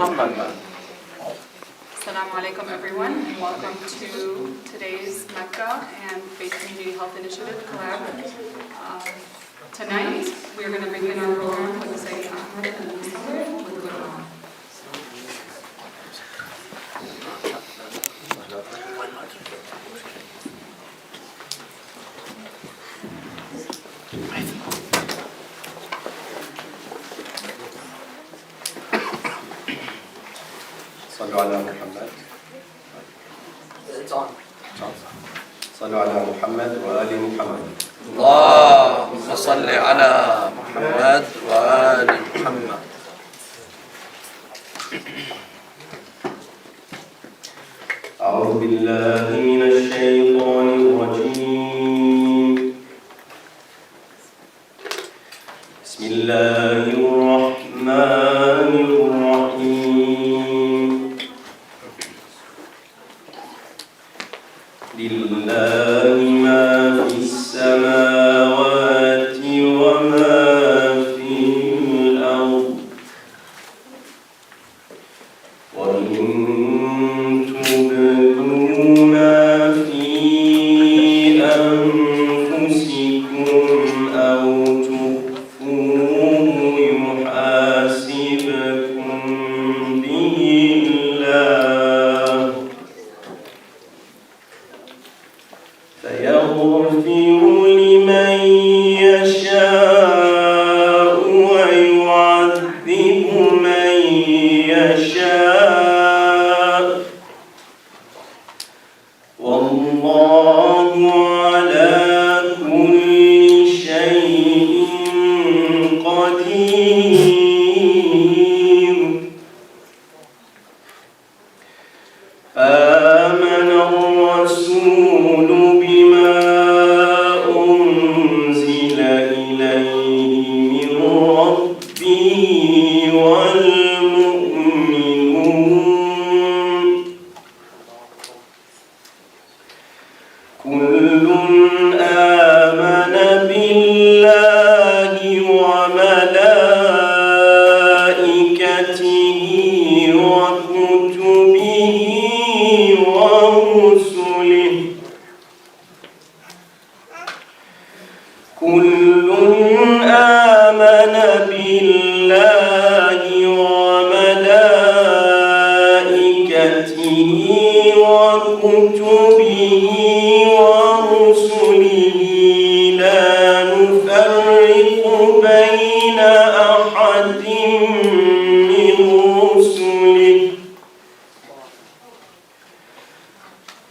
Assalamu alaikum everyone, and welcome to today's Mecca and Faith Community Health Initiative collab. Tonight, we're going to begin our program with Sayyid Ahmed and Mustafa with Quran. صلوا على محمد. صلوا على محمد وآل محمد. اللهم صل على محمد وآل محمد. أعوذ بالله من الشيطان الرجيم. بسم الله الرحمن الرحيم. لله ما في السماوات وما في الأرض وإن تبدوا ما في أنفسكم أو تخفوه يحاسبكم به الله فيغفر لمن يشاء ويعذب من يشاء والله على كل شيء قدير. آمن الرسول بما أنزل إليه من ربه والمؤمنون كل آمن بالله وملائكته وكتبه ورسله كل آمن بالله وملائكته وكتبه ورسله لا نفرق بين أحد من رسله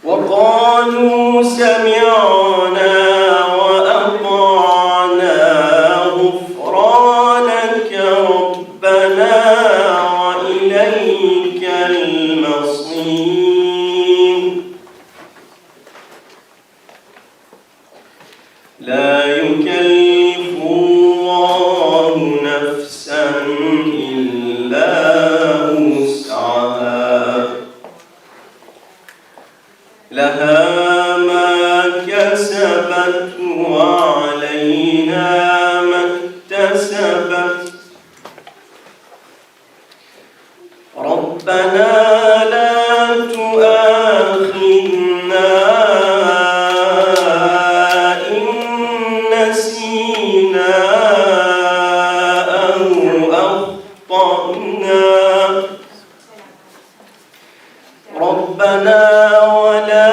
وقالوا سمعنا وأطعنا غفرانك ربنا وإليك المصير. لا يكلف الله نفسا إلا وسعها لها ما كسبت وعليها ما اكتسبت ربنا لا تؤاخذنا إن نسينا أو أخطأنا ربنا ولا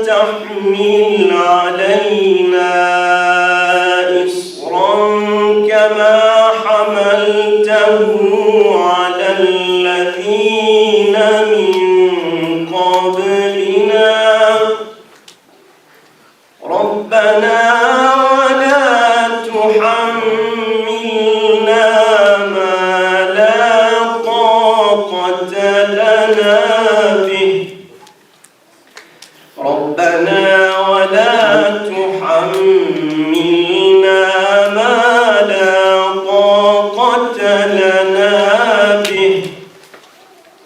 تحمل علينا إصرا كما حملته على الذين من قبلنا ربنا ولا تحملنا ما لا طاقة لنا به ربنا ولا تحملنا ما لا طاقة لنا به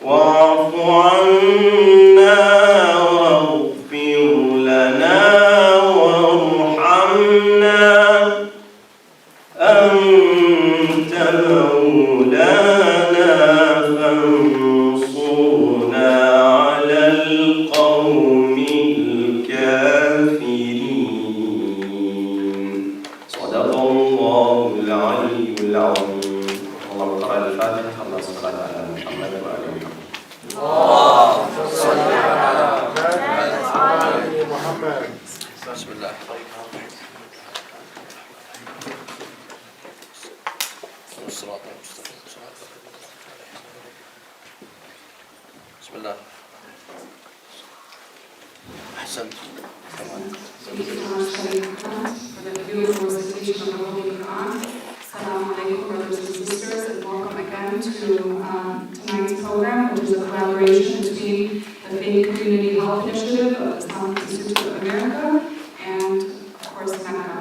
واعف عنا واغفر لنا وارحمنا أنت مولانا فانصرنا محمد وآل محمد. اللهم صل على محمد. بسم الله. الصراط المستقيم. بسم الله. أحسنت. For the beautiful recitation of the Holy Quran. Assalamu alaikum, brothers and sisters, and welcome again to tonight's program, which is a collaboration between the Faith Community Health Initiative of the Islamic Institute of America and, of course, Mecca.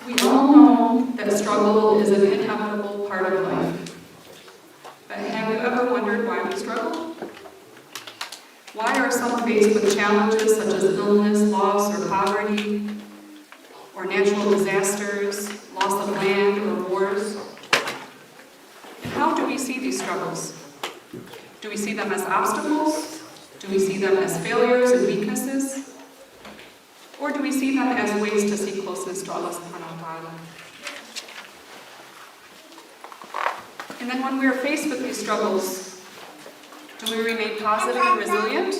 We all know that struggle is an inevitable part of life. But have you ever wondered why we struggle? Why are some faced with challenges such as illness, loss, or poverty, or natural disasters, loss of land, or wars? And how do we see these struggles? Do we see them as obstacles? Do we see them as failures and weaknesses? Or do we see them as ways to seek closeness to Allah subhanahu wa ta'ala? And then when we are faced with these struggles, do we remain positive and resilient?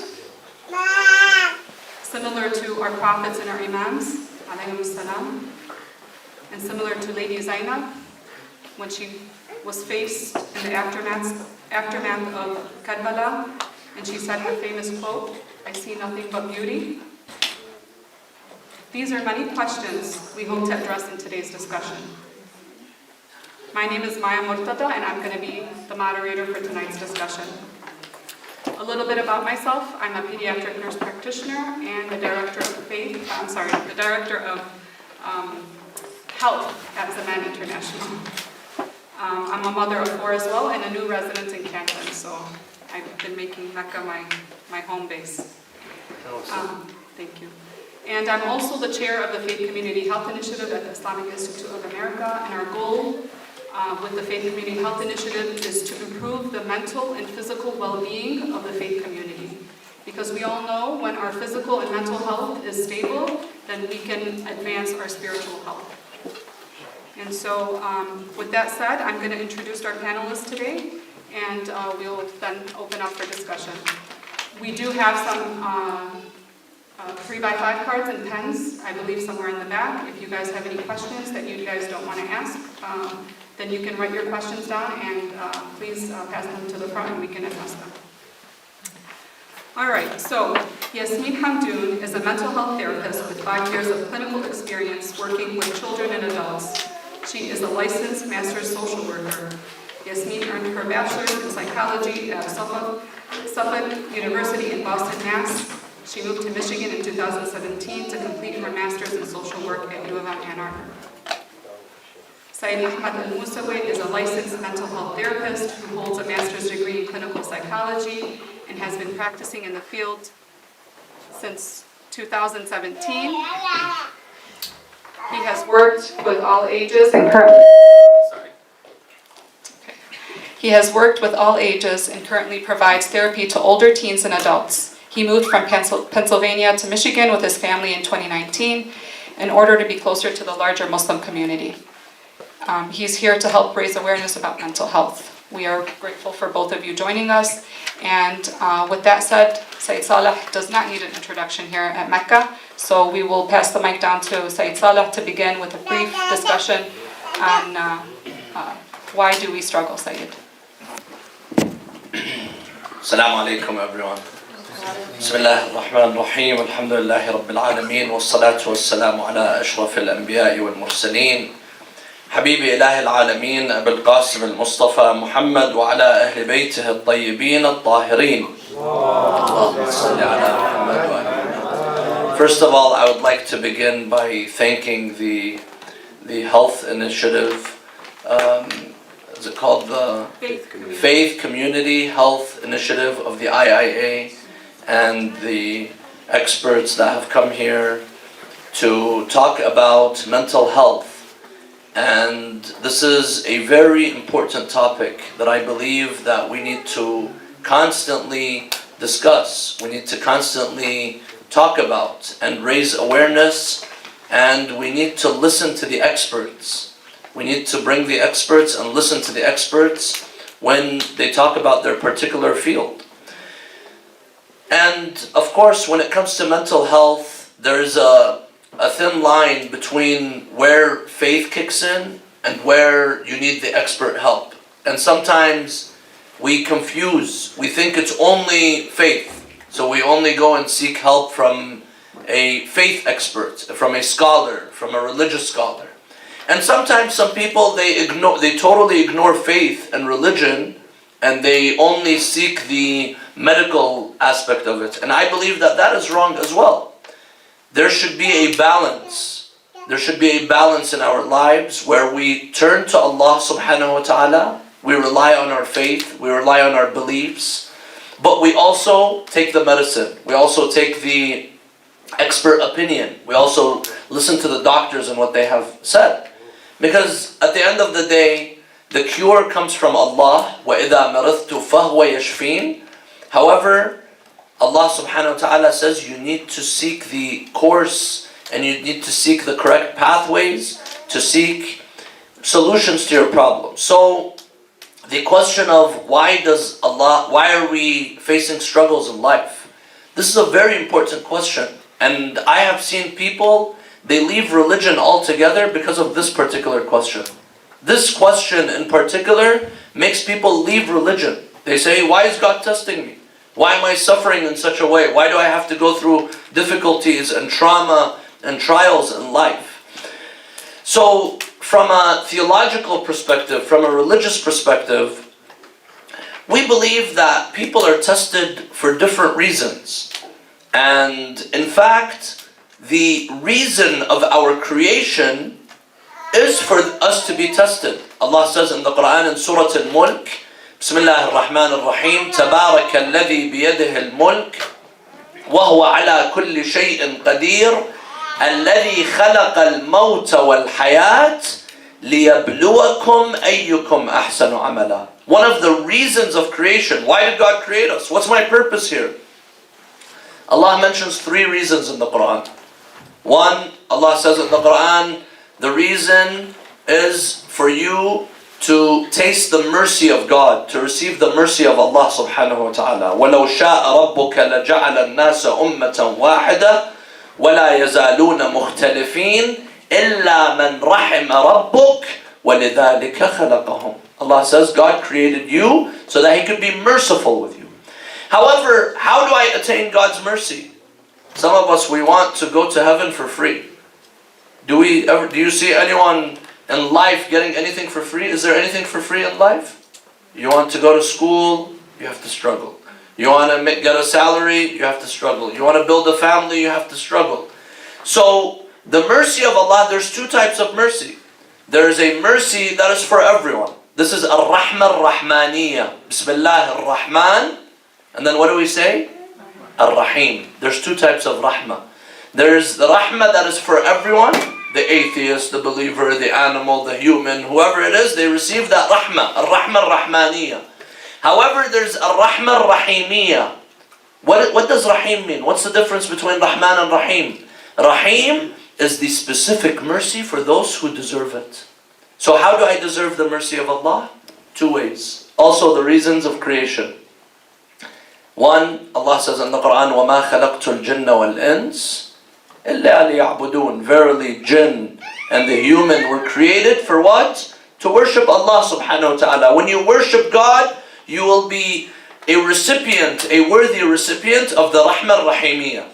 Similar to our prophets and our imams, alayhim salam, and similar to Lady Zainab, when she was faced in the aftermath of Karbala, and she said her famous quote, "I see nothing but beauty." These are many questions we hope to address in today's discussion. My name is Maya Murtada, and I'm going to be the moderator for tonight's discussion. A little bit about myself. I'm a pediatric nurse practitioner and the director of health at Zaman International. I'm a mother of 4 as well and a new resident in Canton, so I've been making Mecca my home base. Thank you. And I'm also the chair of the Faith Community Health Initiative at the Islamic Institute of America, and our goal with the Faith Community Health Initiative is to improve the mental and physical well-being of the faith community. Because we all know when our physical and mental health is stable, then we can advance our spiritual health. And so with that said, I'm going to introduce our panelists today, and we'll then open up for discussion. We do have some 3x5 cards and pens, I believe somewhere in the back. If you guys have any questions that you guys don't want to ask, then you can write your questions down and please pass them to the front and we can address them. All right, so Yasmin Hamdoun is a mental health therapist with 5 years of clinical experience working with children and adults. She is a licensed master's social worker. Yasmin earned her bachelor's in psychology at Suffolk University in Boston, Mass. She moved to Michigan in 2017 to complete her master's in social work at U of M Ann Arbor. Saeed Ahmad Al-Musawi is a licensed mental health therapist who holds a master's degree in clinical psychology and has been practicing in the field since 2017. He has worked with all ages and currently provides therapy to older teens and adults. He moved from Pennsylvania to Michigan with his family in 2019 in order to be closer to the larger Muslim community. He's here to help raise awareness about mental health. We are grateful for both of you joining us. And with that said, Said Saleh does not need an introduction here at Mecca. So we will pass the mic down to Said Saleh to begin with a brief discussion on why do we struggle, Said. Assalamu alaikum, everyone. بسم الله الرحمن الرحيم الحمد لله رب العالمين والصلاة والسلام على أشرف الأنبياء والمرسلين حبيب إله العالمين أبي القاسم المصطفى محمد وعلى أهل بيته الطيبين الطاهرين. First of all, I would like to begin by thanking the health initiative. Is it called the Faith Community Health Initiative of the IIA, and the experts that have come here to talk about mental health. And this is a very important topic that I believe that we need to constantly discuss. We need to constantly talk about and raise awareness, and we need to listen to the experts. We need to bring the experts and listen to the experts when they talk about their particular field. And of course, when it comes to mental health, there's a thin line between where faith kicks in and where you need the expert help. And sometimes we confuse. We think it's only faith. So we only go and seek help from a faith expert, from a scholar, from a religious scholar. And sometimes some people, they totally ignore faith and religion, and they only seek the medical aspect of it. And I believe that that is wrong as well. There should be a balance. There should be a balance in our lives where we turn to Allah subhanahu wa ta'ala, we rely on our faith, we rely on our beliefs, but we also take the medicine. We also take the expert opinion. We also listen to the doctors and what they have said. Because at the end of the day, the cure comes from Allah. وَإِذَا مَرِضْتُ فَهُوَ يَشْفِينَ. However, Allah subhanahu wa ta'ala says you need to seek the course and you need to seek the correct pathways to seek solutions to your problem. So the question of why are we facing struggles in life? This is a very important question. And I have seen people, they leave religion altogether because of this particular question. This question in particular makes people leave religion. They say, why is God testing me? Why am I suffering in such a way? Why do I have to go through difficulties and trauma and trials in life? So from a theological perspective, from a religious perspective, we believe that people are tested for different reasons. And in fact, the reason of our creation is for us to be tested. Allah says in the Quran in Surah Al-Mulk, Bismillah ar-Rahman ar-Rahim, تبارك الذي بيده الملك وهو على كل شيء قدير الذي خلق الموت والحياة ليبلوكم أيكم أحسن عملا. One of the reasons of creation, why did God create us? What's my purpose here? Allah mentions 3 reasons in the Quran. One, Allah says in the Quran, the reason is for you to taste the mercy of God, to receive the mercy of Allah subhanahu wa ta'ala. وَلَوْ شَاءَ رَبُّكَ لَجَعَلَ النَّاسَ أُمَّةً وَاحِدَةً وَلَا يَزَالُونَ مُخْتَلِفِينَ إِلَّا مَنْ رَحِمَ رَبُّكَ وَلِذَلِكَ خَلَقَهُمْ. Allah says God created you so that He could be merciful with you. However, how do I attain God's mercy? Some of us, we want to go to heaven for free. Do you see anyone in life getting anything for free? Is there anything for free in life? You want to go to school, you have to struggle. You want to get a salary, you have to struggle. You want to build a family, you have to struggle. So, the mercy of Allah, there's 2 types of mercy. There is a mercy that is for everyone. This is Ar-Rahma Ar-Rahmaniyya. Bismillah Ar-Rahman. And then what do we say? Ar-Rahim. There's 2 types of Rahmah. There's the Rahmah that is for everyone. The atheist, the believer, the animal, the human, whoever it is, they receive that Rahmah. Ar-Rahma Ar-Rahmaniyya. However, there's Ar-Rahma Ar-Rahimiyya. What does Rahim mean? What's the difference between Rahman and Rahim? Rahim is the specific mercy for those who deserve it. So how do I deserve the mercy of Allah? 2 ways. Also the reasons of creation. One, Allah says in the Quran, وَمَا خَلَقْتُ الْجِنَّ وَالْإِنسِ إِلَّا لِيَعْبُدُونَ. Verily, jinn and the human were created for what? To worship Allah subhanahu wa ta'ala. When you worship God, you will be a recipient, a worthy recipient of the Rahmah Rahimiyya.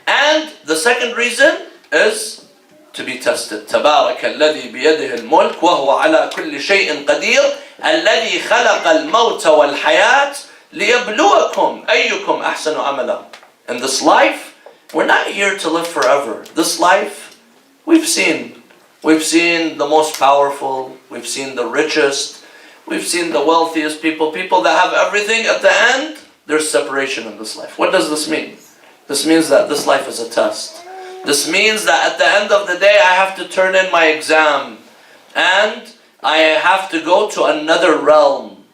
And the second reason is to be tested. تبارك الذي بيده الملك وهو على كل شيء قدير الذي خلق الموت والحياة ليبلوكم أيكم أحسن عملا. In this life, we're not here to live forever. This life, we've seen the most powerful, we've seen the richest, we've seen the wealthiest people that have everything. At the end, there's separation in this life. What does this mean? This means that this life is a test. This means that at the end of the day, I have to turn in my exam. And I have to go to another realm.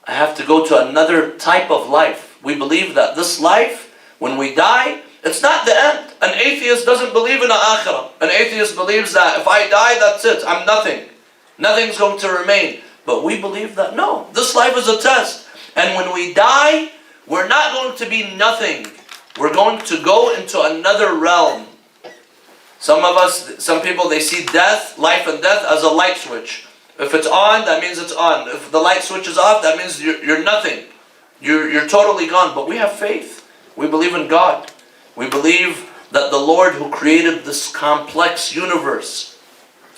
I have to go to another type of life. We believe that this life, when we die, it's not the end. An atheist doesn't believe in an akhirah. An atheist believes that if I die, that's it. I'm nothing. Nothing's going to remain. But we believe that no, this life is a test. And when we die, we're not going to be nothing. We're going to go into another realm. Some people, they see death, life and death as a light switch. If it's on, that means it's on. If the light switch is off, that means you're nothing. You're totally gone. But we have faith. We believe in God. We believe that the Lord who created this complex universe,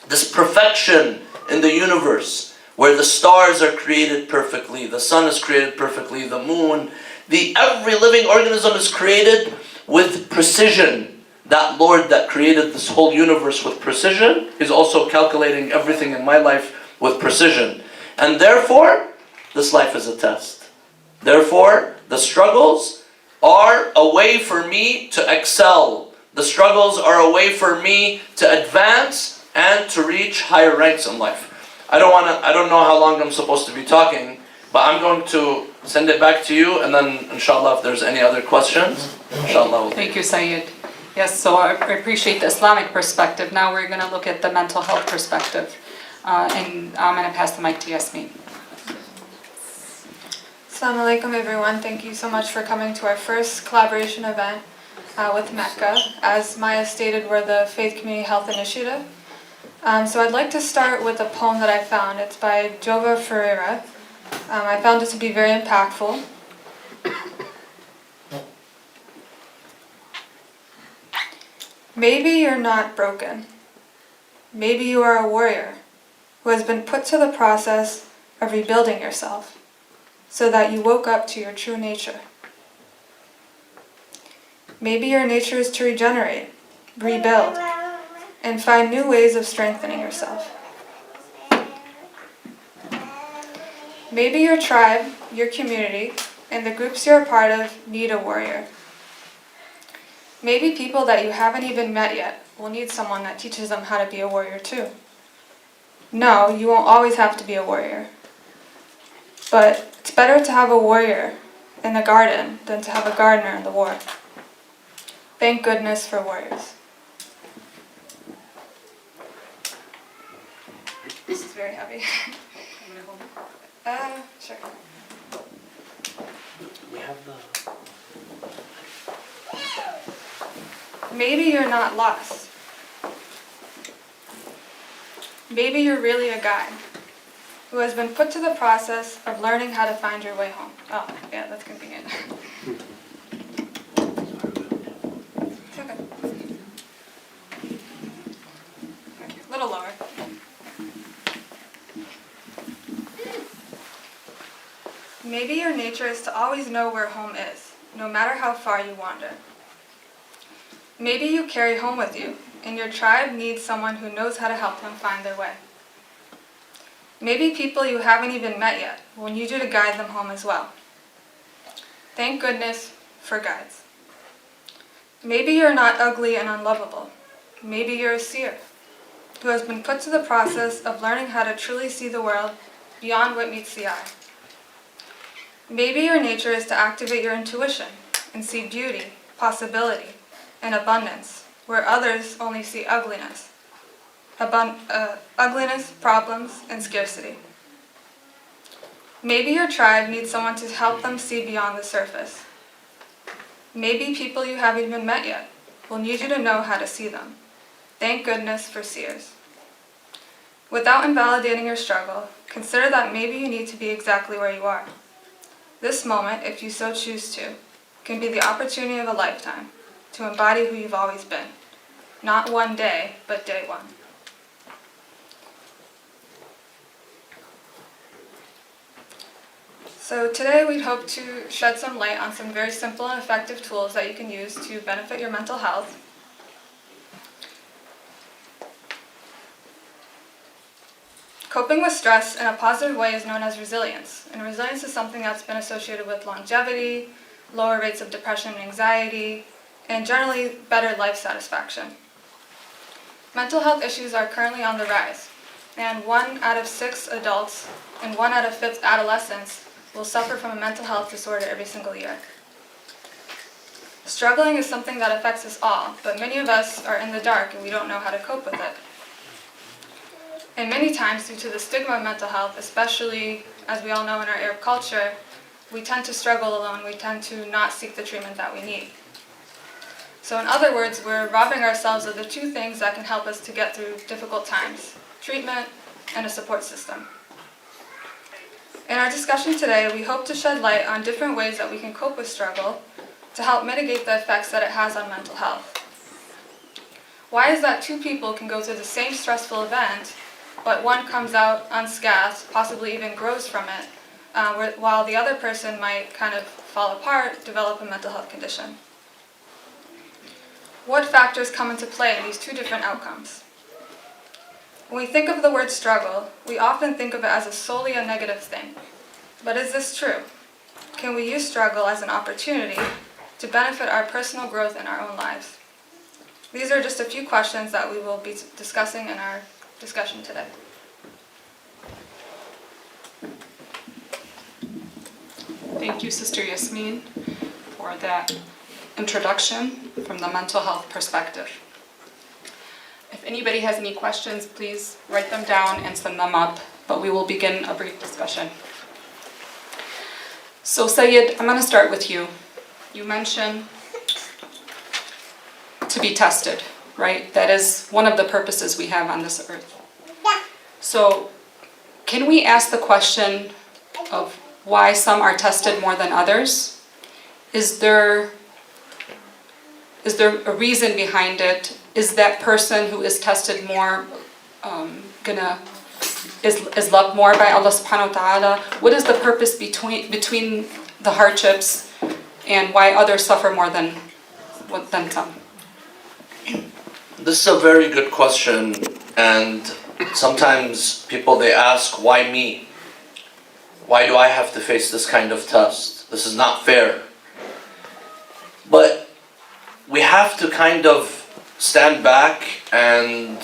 this perfection in the universe, where the stars are created perfectly, the sun is created perfectly, the moon, every living organism is created with precision. That Lord that created this whole universe with precision is also calculating everything in my life with precision. And therefore, this life is a test. Therefore, the struggles are a way for me to excel. The struggles are a way for me to advance and to reach higher ranks in life. I don't know how long I'm supposed to be talking, but I'm going to send it back to you, and then inshallah if there's any other questions, inshallah. Thank you, Sayyid. Yes, so I appreciate the Islamic perspective. Now we're going to look at the mental health perspective. And I'm going to pass the mic to Yasmin. Assalamu alaikum everyone. Thank you so much for coming to our first collaboration event with Mecca. As Maya stated, we're the Faith Community Health Initiative. So I'd like to start with a poem that I found. It's by Jova Ferreira. I found it to be very impactful. Maybe you're not broken. Maybe you are a warrior who has been put to the process of rebuilding yourself so that you woke up to your true nature. Maybe your nature is to regenerate, rebuild, and find new ways of strengthening yourself. Maybe your tribe, your community, and the groups you're a part of need a warrior. Maybe people that you haven't even met yet will need someone that teaches them how to be a warrior too. No, you won't always have to be a warrior. But it's better to have a warrior in the garden than to have a gardener in the war. Thank goodness for warriors. This is very heavy. Sure. We have the... Maybe you're not lost. Maybe you're really a guide who has been put to the process of learning how to find your way home. Oh, yeah, that's convenient. It's okay. A little lower. Maybe your nature is to always know where home is, no matter how far you wander. Maybe you carry home with you, and your tribe needs someone who knows how to help them find their way. Maybe people you haven't even met yet will need you to guide them home as well. Thank goodness for guides. Maybe you're not ugly and unlovable. Maybe you're a seer who has been put to the process of learning how to truly see the world beyond what meets the eye. Maybe your nature is to activate your intuition and see beauty, possibility, and abundance, where others only see ugliness. Ugliness, problems, and scarcity. Maybe your tribe needs someone to help them see beyond the surface. Maybe people you haven't even met yet will need you to know how to see them. Thank goodness for seers. Without invalidating your struggle, consider that maybe you need to be exactly where you are. This moment, if you so choose to, can be the opportunity of a lifetime to embody who you've always been. Not one day, but day one. So today we'd hope to shed some light on some very simple and effective tools that you can use to benefit your mental health. Coping with stress in a positive way is known as resilience, and resilience is something that's been associated with longevity, lower rates of depression and anxiety, and generally better life satisfaction. Mental health issues are currently on the rise, and 1 out of 6 adults and 1 out of 5 adolescents will suffer from a mental health disorder every single year. Struggling is something that affects us all, but many of us are in the dark and we don't know how to cope with it. And many times, due to the stigma of mental health, especially as we all know in our Arab culture, we tend to struggle alone. We tend to not seek the treatment that we need. So in other words, we're robbing ourselves of the two things that can help us to get through difficult times: treatment and a support system. In our discussion today, we hope to shed light on different ways that we can cope with struggle to help mitigate the effects that it has on mental health. Why is that two people can go through the same stressful event, but one comes out unscathed, possibly even grows from it, while the other person might kind of fall apart, develop a mental health condition? What factors come into play in these two different outcomes? When we think of the word struggle, we often think of it as solely a negative thing. But is this true? Can we use struggle as an opportunity to benefit our personal growth in our own lives? These are just a few questions that we will be discussing in our discussion today. Thank you, Sister Yasmin, for that introduction from the mental health perspective. If anybody has any questions, please write them down and send them up, but we will begin a brief discussion. So Sayyid, I'm going to start with you. You mentioned to be tested, right? That is one of the purposes we have on this earth. So can we ask the question of why some are tested more than others? Is there a reason behind it? Is that person who is tested more is loved more by Allah subhanahu wa ta'ala? What is the purpose between the hardships and why others suffer more than some? This is a very good question, and sometimes people, they ask, why me? Why do I have to face this kind of test? This is not fair. But we have to kind of stand back and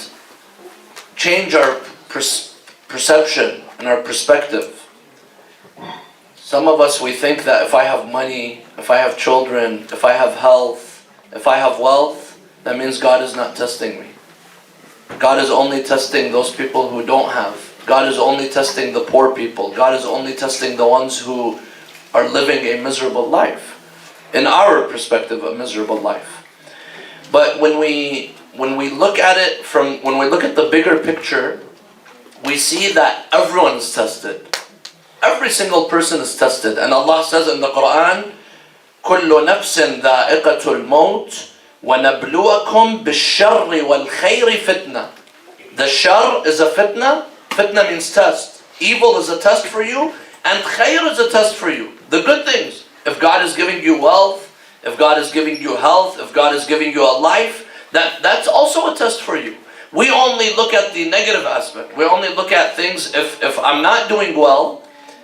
change our perception and our perspective. Some of us, we think that if I have money, if I have children, if I have health, if I have wealth, that means God is not testing me. God is only testing those people who don't have. God is only testing the poor people. God is only testing the ones who are living a miserable life. In our perspective, a miserable life. But when we look at it when we look at the bigger picture, we see that everyone is tested. Every single person is tested. And Allah says in the Quran, كُلُّ نَفْسٍ ذَائِقَةُ الْمَوْتِ وَنَبْلُوَكُمْ بِالشَّرِّ وَالْخَيْرِ فِتْنَةً. The shar is a fitna. Fitna means test. Evil is a test for you, and khair is a test for you. The good things. If God is giving you wealth, if God is giving you health, if God is giving you a life, that's also a test for you. We only look at the negative aspect. We only look at things, if I'm not doing well,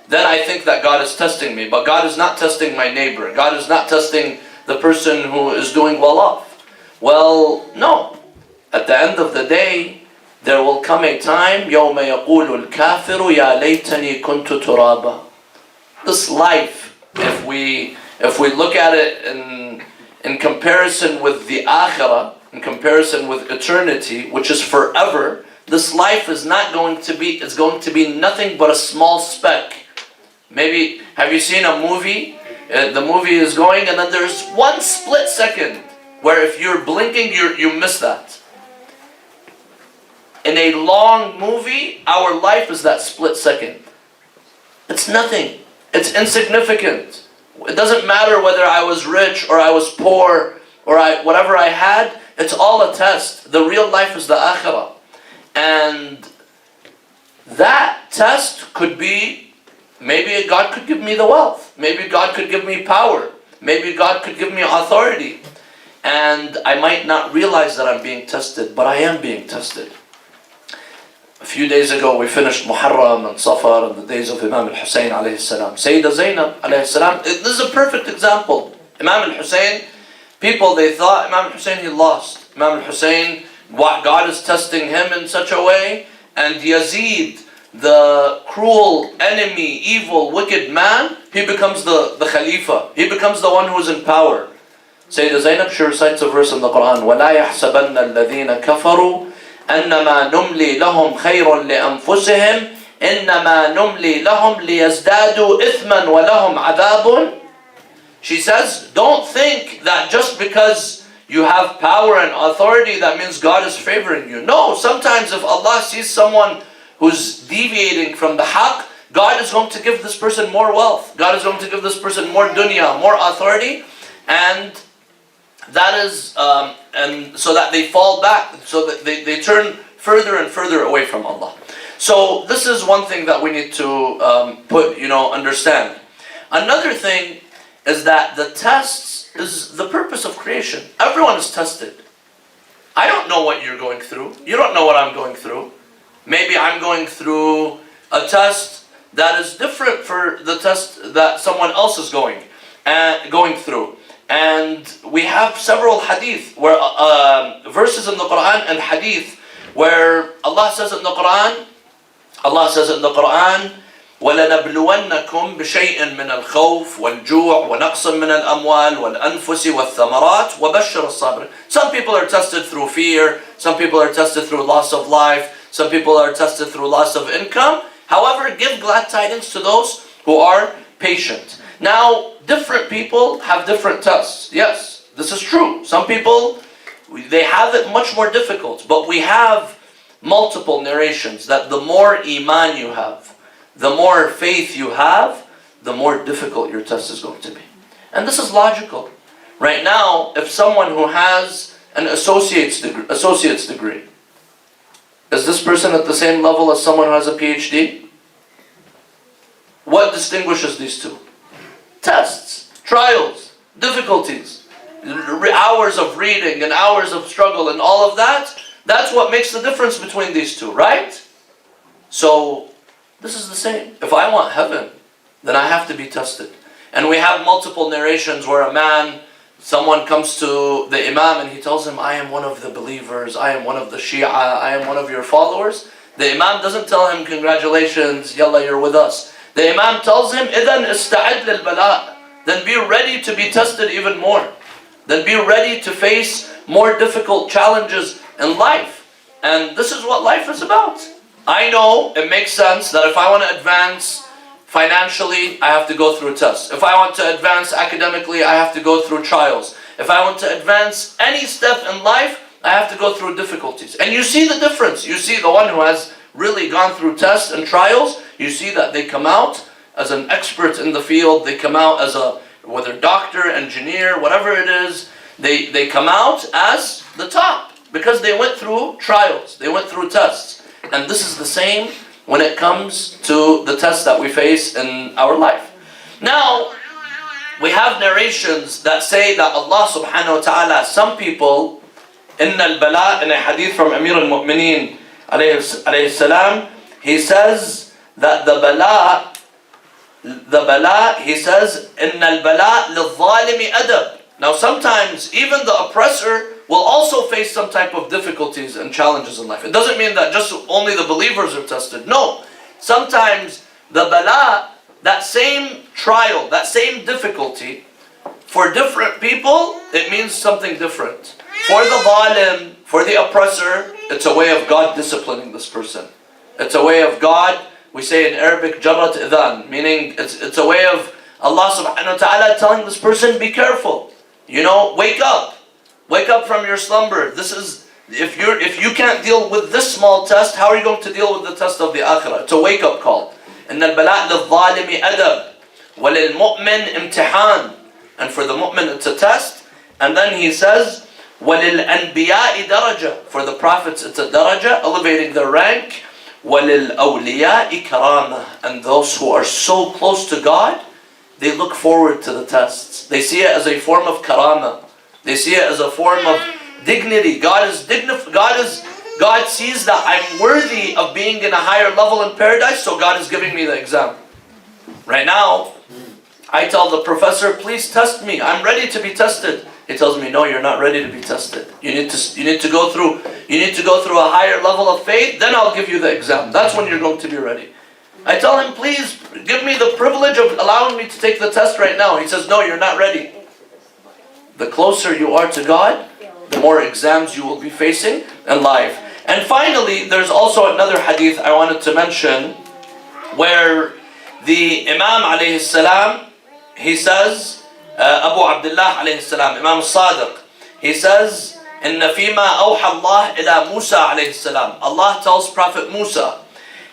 then I think that God is testing me. But God is not testing my neighbor. God is not testing the person who is doing well off. Well, no. At the end of the day, there will come a time, يَوْمَ يَقُولُ الْكَافِرُ يَا لَيْتَنِي كُنْتُ تُرَابًا. This life, if we look at it in comparison with the akhirah, in comparison with eternity, which is forever, this life is going to be nothing but a small speck. Maybe, have you seen a movie? The movie is going and then there's one split second where if you're blinking, you miss that. In a long movie, our life is that split second. It's nothing. It's insignificant. It doesn't matter whether I was rich or I was poor or whatever I had. It's all a test. The real life is the akhirah. And that test could be, maybe God could give me the wealth. Maybe God could give me power. Maybe God could give me authority. And I might not realize that I'm being tested, but I am being tested. A few days ago, we finished Muharram and Safar and the days of Imam al-Hussein alayhi salam. Sayyidah Zainab alayhi salam, this is a perfect example. Imam al-Hussein, people, they thought Imam al-Hussein, he lost. Imam al-Hussein, God is testing him in such a way. And Yazid, the cruel, enemy, evil, wicked man, he becomes the Khalifa. He becomes the one who is in power. Sayyidah Zainab, she recites a verse in the Quran, وَلَا يَحْسَبَنَّ الَّذِينَ كَفَرُوا أنما نملي لهم خير لأنفسهم إنما نملي لهم ليزدادوا إثما ولهم عذاب. She says, don't think that just because you have power and authority that means God is favoring you. No, sometimes if Allah sees someone who's deviating from the haqq, God is going to give this person more wealth. God is going to give this person more dunya, more authority, and that is, and so that they fall back, so that they turn further and further away from Allah. So this is one thing that we need to understand. Another thing is that the tests is the purpose of creation. Everyone is tested. I don't know what you're going through. You don't know what I'm going through. Maybe I'm going through a test that is different for the test that someone else is going through. And we have several hadith, where verses in the Quran and hadith, where Allah says in the Quran, وَلَنَبْلُوَنَّكُمْ بِشَيْءٍ مِّنَ الْخَوْفِ وَالْجُوعِ وَنَقْصٍ مِّنَ الْأَمْوَالِ وَالْأَنفُسِ وَالثَّمَرَاتِ وَبَشِّرِ الصَّابِرِينَ. Some people are tested through fear, some people are tested through loss of life, some people are tested through loss of income. However, give glad tidings to those who are patient. Now, different people have different tests. Yes, this is true. Some people, they have it much more difficult, but we have multiple narrations that the more iman you have, the more faith you have, the more difficult your test is going to be. And this is logical. Right now, if someone who has an associate's degree, is this person at the same level as someone who has a PhD? What distinguishes these two? Tests, trials, difficulties, hours of reading and hours of struggle and all of that. That's what makes the difference between these two, right? So, this is the same. If I want heaven, then I have to be tested. And we have multiple narrations where someone comes to the Imam and he tells him, I am one of the believers, I am one of the Shia, I am one of your followers. The Imam doesn't tell him, congratulations, yalla, you're with us. The Imam tells him, إِذَنْ إِسْتَعِدْ لِلْبَلَاءِ. Then be ready to be tested even more. Then be ready to face more difficult challenges in life. And this is what life is about. I know it makes sense that if I want to advance financially, I have to go through tests. If I want to advance academically, I have to go through trials. If I want to advance any step in life, I have to go through difficulties. And you see the difference. You see the one who has really gone through tests and trials, you see that they come out as an expert in the field. They come out as whether doctor, engineer, whatever it is, they come out as the top because they went through trials. They went through tests. And this is the same when it comes to the tests that we face in our life. Now, we have narrations that say that Allah subhanahu wa ta'ala, some people, in al-bala, in a hadith from Amir al-Mu'mineen alayhi salam, he says that the bala, he says, إِنَّ الْبَلَاء لِلظَّالِمِ أَدَبٍ. Now sometimes even the oppressor will also face some type of difficulties and challenges in life. It doesn't mean that just only the believers are tested. No. Sometimes the bala, that same trial, that same difficulty, for different people, it means something different. For the zalim, for the oppressor, it's a way of God disciplining this person. It's a way of God, we say in Arabic, jarat idhan, meaning it's a way of Allah subhanahu wa ta'ala telling this person, be careful. Wake up. Wake up from your slumber. This is, if you can't deal with this small test, how are you going to deal with the test of the akhirah? It's a wake-up call. إِنَّ الْبَلَاءَ لِلظَّالِمِ أَدَبٍ وَلِلْمُؤْمِنِ امْتِحَانٍ. And for the mu'min it's a test. And then he says, وَلِلْأَنْبِيَاءِ دَرَجَةٍ. For the prophets it's a daraja, elevating their rank. وَلِلْأَوْلِيَاءِ كَرَامَةٍ. And those who are so close to God, they look forward to the tests. They see it as a form of karama. They see it as a form of dignity. God sees that I'm worthy of being in a higher level in paradise, so God is giving me the exam. Right now, I tell the professor, please test me. I'm ready to be tested. He tells me, no, you're not ready to be tested. You need to go through a higher level of faith, then I'll give you the exam. That's when you're going to be ready. I tell him, please give me the privilege of allowing me to take the test right now. He says, no, you're not ready. The closer you are to God, the more exams you will be facing in life. And finally, there's also another hadith I wanted to mention where the Imam alayhi salam, he says, Abu Abdullah alayhi salam, Imam Sadiq, he says, إن فيما أوحى الله إلى موسى عليه السلام. Allah tells Prophet Musa,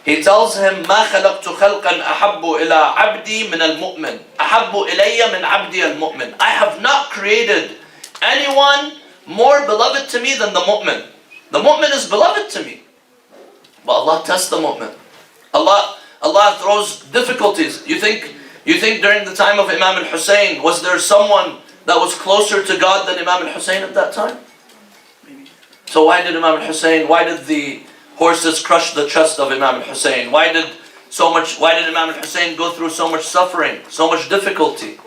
he tells him, ما خلقت خلقا أحب إلى عبدي من المؤمن أحب إلي من عبدي المؤمن. I have not created anyone more beloved to me than the mu'min. The mu'min is beloved to me. But Allah tests the mu'min. Allah throws difficulties. You think during the time of Imam al-Hussein, was there someone that was closer to God than Imam al-Hussein at that time? So why did why did the horses crush the chest of Imam al-Hussein? Why did Imam al-Hussein go through so much suffering, so much difficulty?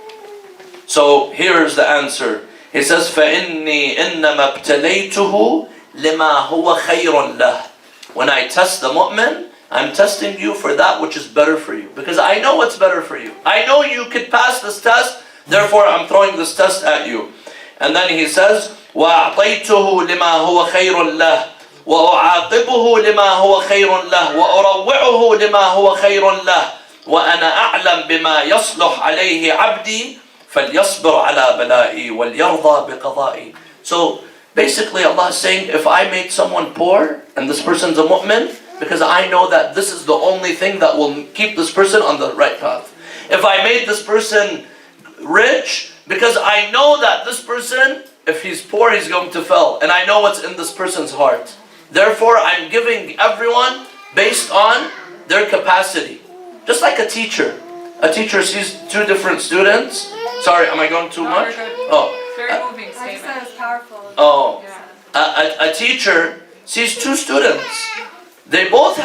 So here's the answer. He says, فَإِنِّي إِنَّمَا ابْتَلَيْتُهُ لِمَا هُوَ خَيْرٌ لَهُ. When I test the mu'min, I'm testing you for that which is better for you. Because I know what's better for you. I know you could pass this test, therefore I'm throwing this test at you. And then he says, وَأَعْطَيْتُهُ لِمَا هُوَ خَيْرٌ لَهُ وَأُعَاقِبُهُ لِمَا هُوَ خَيْرٌ لَهُ وَأُرَوِّعُهُ لِمَا هُوَ خَيْرٌ لَهُ وَأَنَا أَعْلَمْ بِمَا يَصْلُحْ عَلَيْهِ عَبْدِي فَلْيَصْبِرْ عَلَى بَلَائِي وَلْيَرْضَى بِقَضَائِي. So basically Allah is saying, if I made someone poor and this person's a mu'min, because I know that this is the only thing that will keep this person on the right path. If I made this person rich, because I know that this person, if he's poor, he's going to fail. And I know what's in this person's heart. Therefore, I'm giving everyone based on their capacity. Just like a teacher. A teacher sees two different students. Sorry, am I going too much? You're good. Oh. Very moving I just said statement. it's powerful. Oh. Yeah. A teacher sees two students. They're both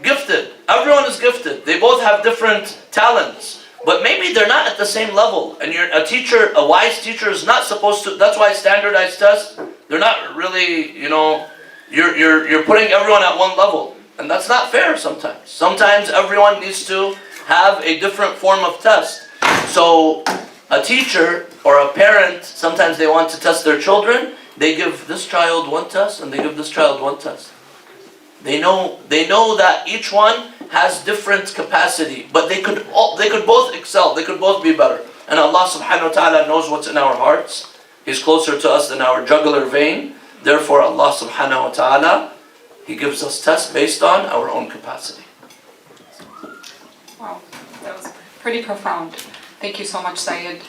gifted. Everyone is gifted. They both have different talents. But maybe they're not at the same level. And a wise teacher is not supposed to, that's why standardized tests, they're not really, you're putting everyone at one level. And that's not fair sometimes. Sometimes everyone needs to have a different form of test. So a teacher or a parent, sometimes they want to test their children. They give this child one test and they give this child one test. They know that each one has different capacity, but they could both excel. They could both be better. And Allah subhanahu wa ta'ala knows what's in our hearts. He's closer to us than our jugular vein. Therefore Allah subhanahu wa ta'ala, He gives us tests based on our own capacity. Wow, that was pretty profound. Thank you so much, Syed.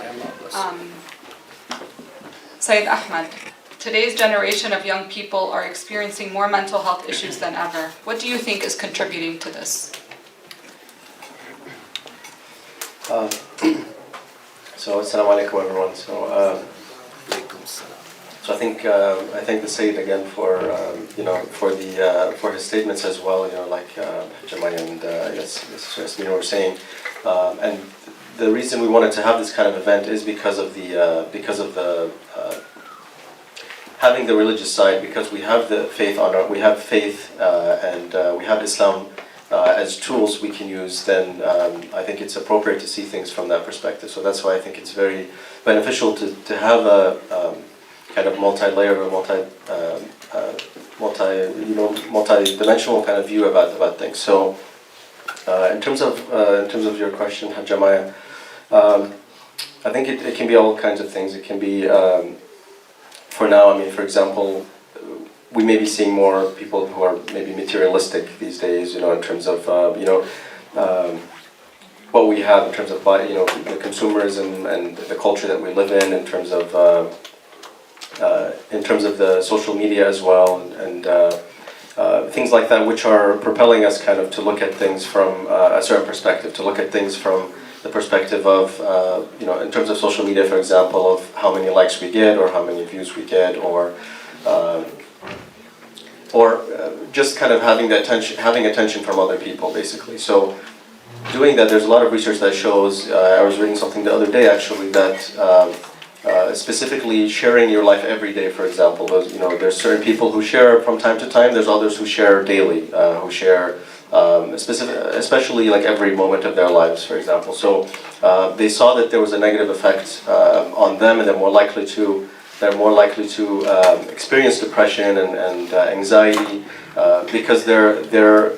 Syed Ahmed, today's generation of young people are experiencing more mental health issues than ever. What do you think is contributing to this? So assalamu alaikum everyone. So I think the Sayyid again for his statements as well. Like Jamai and Yasmin were saying, and the reason we wanted to have this kind of event is because of the having the religious side, because we have the faith and we have Islam as tools we can use. Then I think it's appropriate to see things from that perspective. So that's why I think it's very beneficial to have a kind of multi-layered or multi-dimensional kind of view about things. So in terms of your question, Jamaya, I think it can be all kinds of things. It can be for now. I mean, for example, we may be seeing more people who are maybe materialistic these days. In terms of what we have in terms of the consumerism and the culture that we live in terms of the social media as well, and things like that, which are propelling us kind of to look at things from a certain perspective, to look at things from the perspective of, in terms of social media, for example, of how many likes we get, or how many views we get, or just kind of having attention from other people, basically. So doing that, there's a lot of research that shows, I was reading something the other day actually, that specifically sharing your life every day, for example, there's certain people who share from time to time, there's others who share daily, who share especially like every moment of their lives, for example. So they saw that there was a negative effect on them, and they're more likely to They're more likely to experience depression and anxiety because they're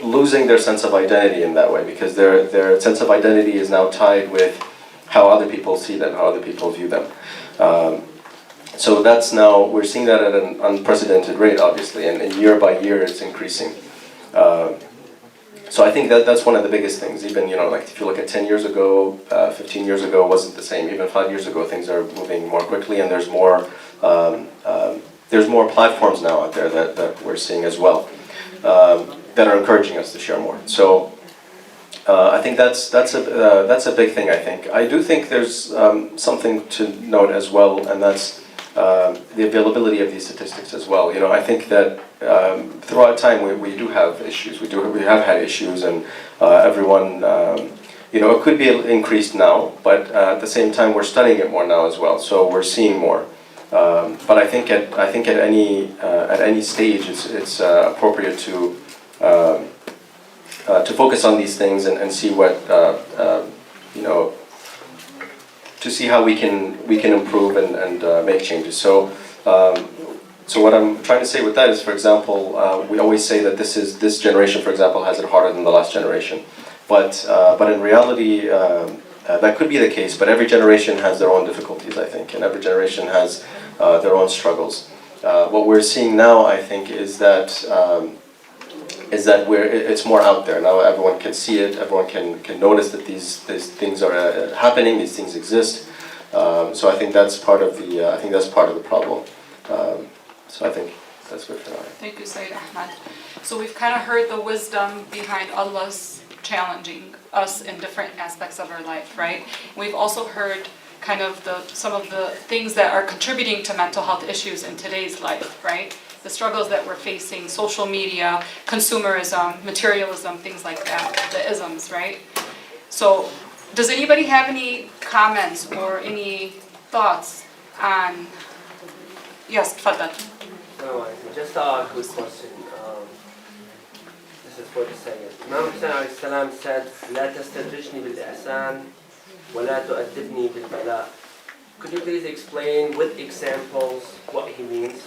losing their sense of identity in that way, because their sense of identity is now tied with how other people see them, how other people view them. So that's now, we're seeing that at an unprecedented rate, obviously, and year by year it's increasing. So I think that's one of the biggest things. Even, like if you look at 10 years ago, 15 years ago, it wasn't the same. Even 5 years ago, things are moving more quickly, and there's more platforms now out there that we're seeing as well, that are encouraging us to share more. So I think that's a big thing, I think. I do think there's something to note as well, and that's the availability of these statistics as well. I think that throughout time we do have issues. We have had issues, and everyone, it could be increased now, but at the same time we're studying it more now as well. So we're seeing more. But I think at any stage it's appropriate to focus on these things and see what to see how we can improve and make changes. So what I'm trying to say with that is, for example, we always say that this generation, for example, has it harder than the last generation, but in reality that could be the case. But every generation has their own difficulties, I think, and every generation has their own struggles. What we're seeing now, I think, is that it's more out there now. Everyone can see it. Everyone can notice that these things are happening. These things exist. So I think that's part of the problem. So I think that's good for now. Thank you, Sayyid Ahmad. So we've kind of heard the wisdom behind Allah's challenging us in different aspects of our life, right? We've also heard kind of some of the things that are contributing to mental health issues in today's life, right? The struggles that we're facing, social media, consumerism, materialism, things like that, the isms, right? So does anybody have any comments or any thoughts on... Yes, Tfaddal. No, just a quick question. This is for the Sayyid. Imam Hussein alayhi salam said, لا تستدرجني بالإحسان ولا تؤدبني بالبلاء. Could you please explain with examples what he means?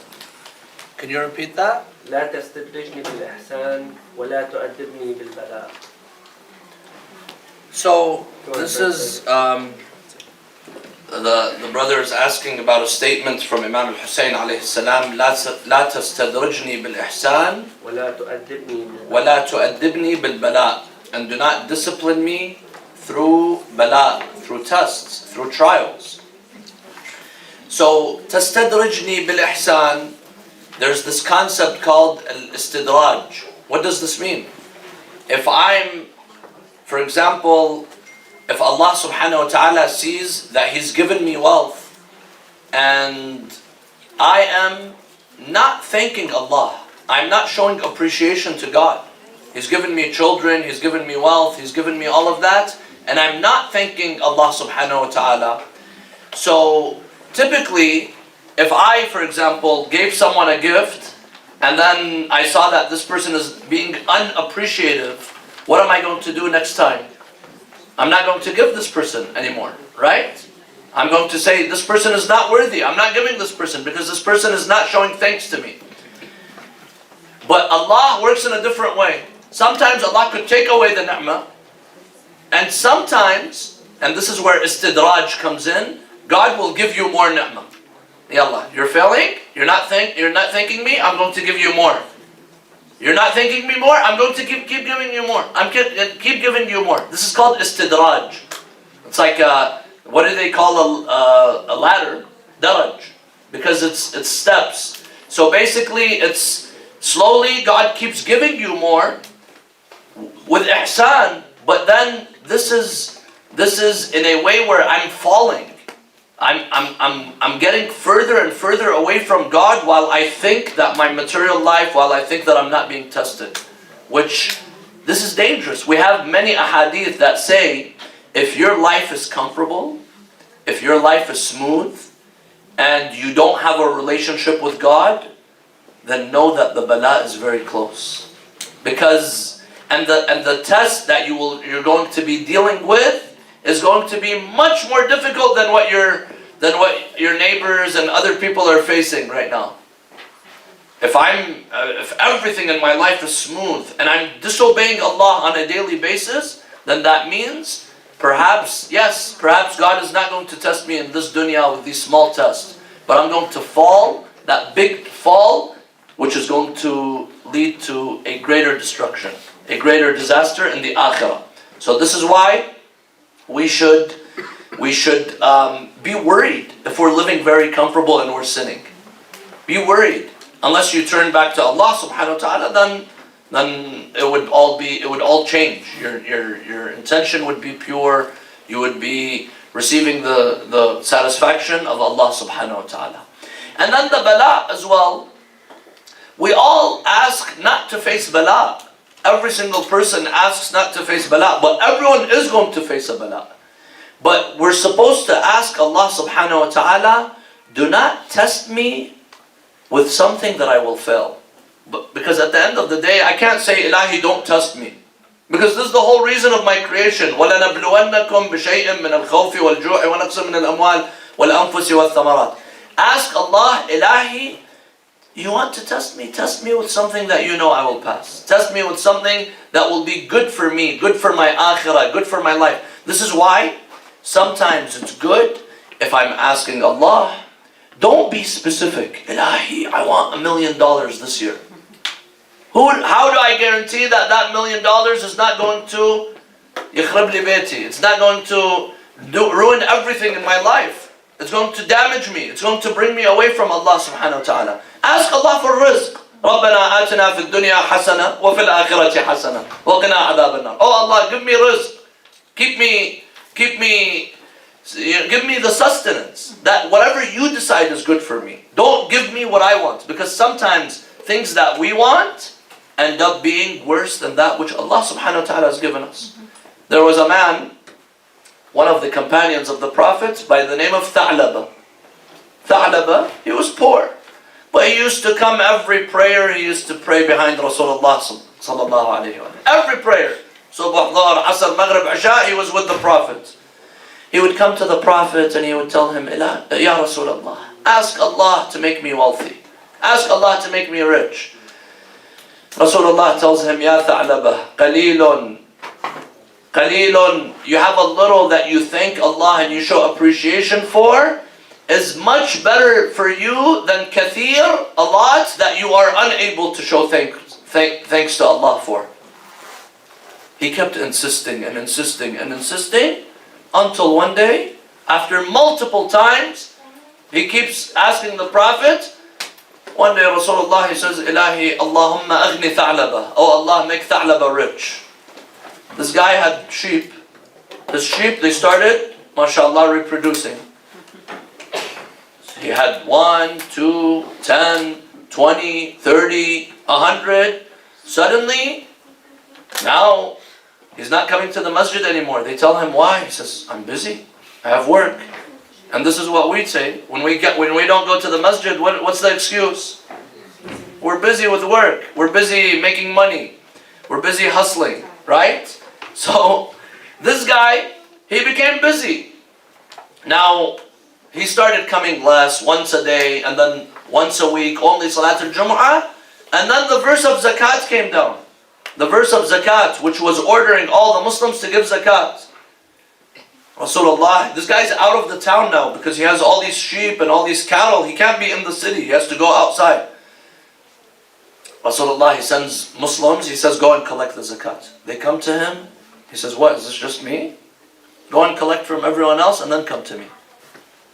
Can you repeat that? لا تستدرجني بالإحسان ولا تؤدبني بالبلاء. So this is the brother is asking about a statement from Imam al-Hussein alayhi salam, لا تستدرجني بالإحسان ولا تؤدبني بالبلاء, and do not discipline me through bala, through tests, through trials. So تستدرجني بالإحسان, there's this concept called al-istidraj. What does this mean? For example, if Allah subhanahu wa ta'ala sees that He's given me wealth and I am not thanking Allah, I'm not showing appreciation to God. He's given me children, He's given me wealth, He's given me all of that, and I'm not thanking Allah subhanahu wa ta'ala. So typically, if I, for example, gave someone a gift and then I saw that this person is being unappreciative, what am I going to do next time? I'm not going to give this person anymore, right? I'm going to say, this person is not worthy. I'm not giving this person because this person is not showing thanks to me. But Allah works in a different way. Sometimes Allah could take away the ni'mah, and sometimes, and this is where istidraj comes in, God will give you more ni'mah. Yallah, you're failing, you're not thanking me, I'm going to give you more. You're not thanking me more, I'm going to keep giving you more. Keep giving you more. This is called istidraj. It's like, what do they call a ladder? Daraj. Because it's steps. So basically, it's slowly God keeps giving you more with ihsan, but then this is in a way where I'm falling. I'm getting further and further away from God while I think that my material life, while I think that I'm not being tested. Which, this is dangerous. We have many ahadith that say, if your life is comfortable, if your life is smooth, and you don't have a relationship with God, then know that the bala is very close. Because, and the test that you're going to be dealing with is going to be much more difficult than what you're than what your neighbors and other people are facing right now. If everything in my life is smooth and I'm disobeying Allah on a daily basis, then that means perhaps God is not going to test me in this dunya with these small tests, but I'm going to fall, that big fall, which is going to lead to a greater destruction, a greater disaster in the akhirah. So this is why we should be worried if we're living very comfortable and we're sinning. Be worried. Unless you turn back to Allah subhanahu wa ta'ala, then it would all change. Your intention would be pure. You would be receiving the satisfaction of Allah subhanahu wa ta'ala. And then the bala as well. We all ask not to face bala. Every single person asks not to face bala, but everyone is going to face a bala. But we're supposed to ask Allah subhanahu wa ta'ala, do not test me with something that I will fail. Because at the end of the day, I can't say, Ilahi, don't test me. Because this is the whole reason of my creation. وَلَنَبْلُوَنَّكُمْ بِشَيْءٍ مِّنَ الْخَوْفِ وَالْجُوعِ وَنَقْصٍ مِّنَ الْأَمْوَالِ وَالْأَنفُسِ وَالثَّمَرَاتِ. Ask Allah, Ilahi, you want to test me? Test me with something that you know I will pass. Test me with something that will be good for me, good for my akhirah, good for my life. This is why sometimes it's good if I'm asking Allah, don't be specific. Ilahi, I want $1 million this year. How do I guarantee that $1 million is not going to يخرب لي بيتي? It's not going to ruin everything in my life. It's going to damage me. It's going to bring me away from Allah subhanahu wa ta'ala. Ask Allah for rizq. رَبَّنَا آتِنَا فِي الدُّنْيَا حَسَنَةً وَفِي الْآخِرَةِ حَسَنَةً وَقِنَا عَذَابَ النَّارِ. Oh Allah, give me rizq. Give me the sustenance. That whatever you decide is good for me. Don't give me what I want. Because sometimes things that we want end up being worse than that which Allah subhanahu wa ta'ala has given us. There was a man, one of the companions of the Prophet, by the name of Tha'laba. Tha'laba, he was poor. But he used to come every prayer, he used to pray behind Rasulullah sallallahu alayhi wa sallam. Every prayer. Subh, Dhuhr, Asr, Maghrib, Isha, he was with the Prophet. He would come to the Prophet and he would tell him, Ya Rasulullah, ask Allah to make me wealthy. Ask Allah to make me rich. Rasulullah tells him, Ya Tha'laba, qalilun. You have a little that you thank Allah and you show appreciation for, is much better for you than kathir, a lot that you are unable to show thanks to Allah for. He kept insisting and insisting and insisting until one day, after multiple times, he keeps asking the Prophet. One day Rasulullah, he says, Ilahi, Allahumma aghni Tha'laba. Oh Allah, make Tha'laba rich. This guy had sheep. His sheep, they started, mashallah, reproducing. He had 1, 2, 10, 20, 30, 100. Suddenly, now, he's not coming to the masjid anymore. They tell him why. He says, I'm busy. I have work. And this is what we say. When we don't go to the masjid, what's the excuse? We're busy with work. We're busy making money. We're busy hustling. Right? So, this guy, he became busy. Now, he started coming less, once a day, and then once a week, only Salat al-Jumu'ah. And then the verse of zakat came down. The verse of zakat, which was ordering all the Muslims to give zakat. Rasulullah, this guy's out of the town now because he has all these sheep and all these cattle. He can't be in the city. He has to go outside. Rasulullah, he sends Muslims. He says, go and collect the zakat. They come to him. He says, what, is this just me? Go and collect from everyone else and then come to me.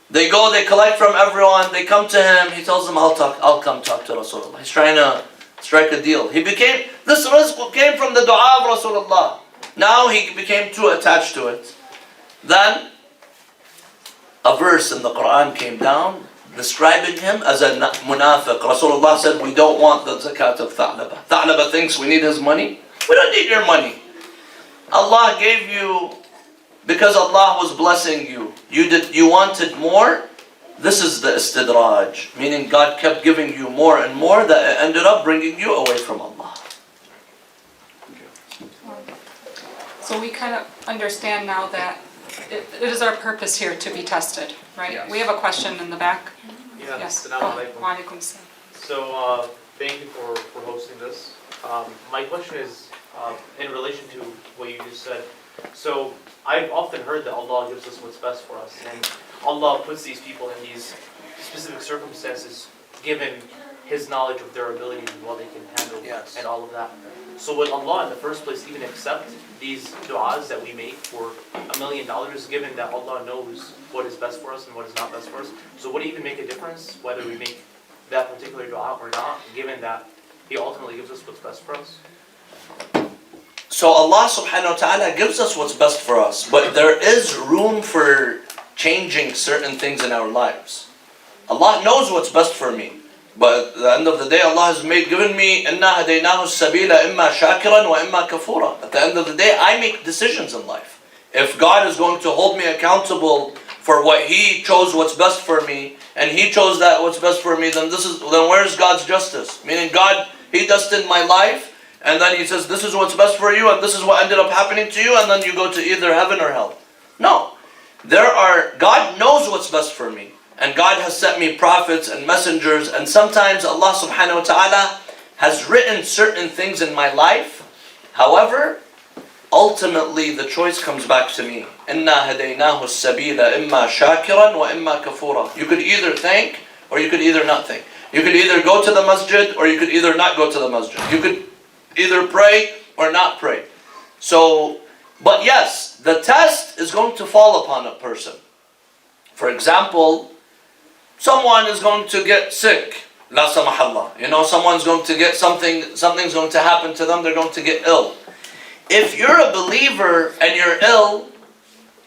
They go, they collect from everyone. They come to him. He tells them, I'll come talk to Rasulullah. He's trying to strike a deal. This rizq came from the dua of Rasulullah. Now he became too attached to it. Then a verse in the Quran came down describing him as a munafiq. Rasulullah said, we don't want the zakat of Tha'laba. Tha'laba thinks we need his money. We don't need your money. Allah gave you, because Allah was blessing you. You wanted more. This is the istidraj, meaning God kept giving you more and more that it ended up bringing you away from Allah. So we kind of understand now that it is our purpose here to be tested, right? Yes. We have a question in the back. Yeah, Yes. Assalamu alaikum. Wa alaikum salam. So, thank you for hosting this. My question is in relation to what you just said. So, I've often heard that Allah gives us what's best for us, and Allah puts these people in these specific circumstances given His knowledge of their abilities and what they can handle Yes. and all of that. So would Allah in the first place even accept these du'as that we make for $1 million, given that Allah knows what is best for us and what is not best for us? So would it even make a difference whether we make that particular du'a or not, given that He ultimately gives us what's best for us? So Allah subhanahu wa ta'ala gives us what's best for us, but there is room for changing certain things in our lives. Allah knows what's best for me, but at the end of the day, Allah has given me إِنَّا هَدَيْنَاهُ السَّبِيلَ إِمَّا شَاكِرًا وَإِمَّا كَفُورًا. At the end of the day, I make decisions in life. If God is going to hold me accountable for what He chose what's best for me, and He chose that what's best for me, then where's God's justice? Meaning God, He destined my life, and then He says, this is what's best for you, and this is what ended up happening to you, and then you go to either heaven or hell. No. God knows what's best for me. And God has sent me prophets and messengers, and sometimes Allah subhanahu wa ta'ala has written certain things in my life. However, ultimately the choice comes back to me. إِنَّا هَدَيْنَاهُ السَّبِيلَ إِمَّا شَاكِرًا وَإِمَّا كَفُورًا. You could either thank, or you could either not thank. You could either go to the masjid, or you could either not go to the masjid. You could either pray or not pray. So, but yes, the test is going to fall upon a person. For example, someone is going to get sick. La samahallah. Someone's going to get something's going to happen to them, they're going to get ill. If you're a believer and you're ill,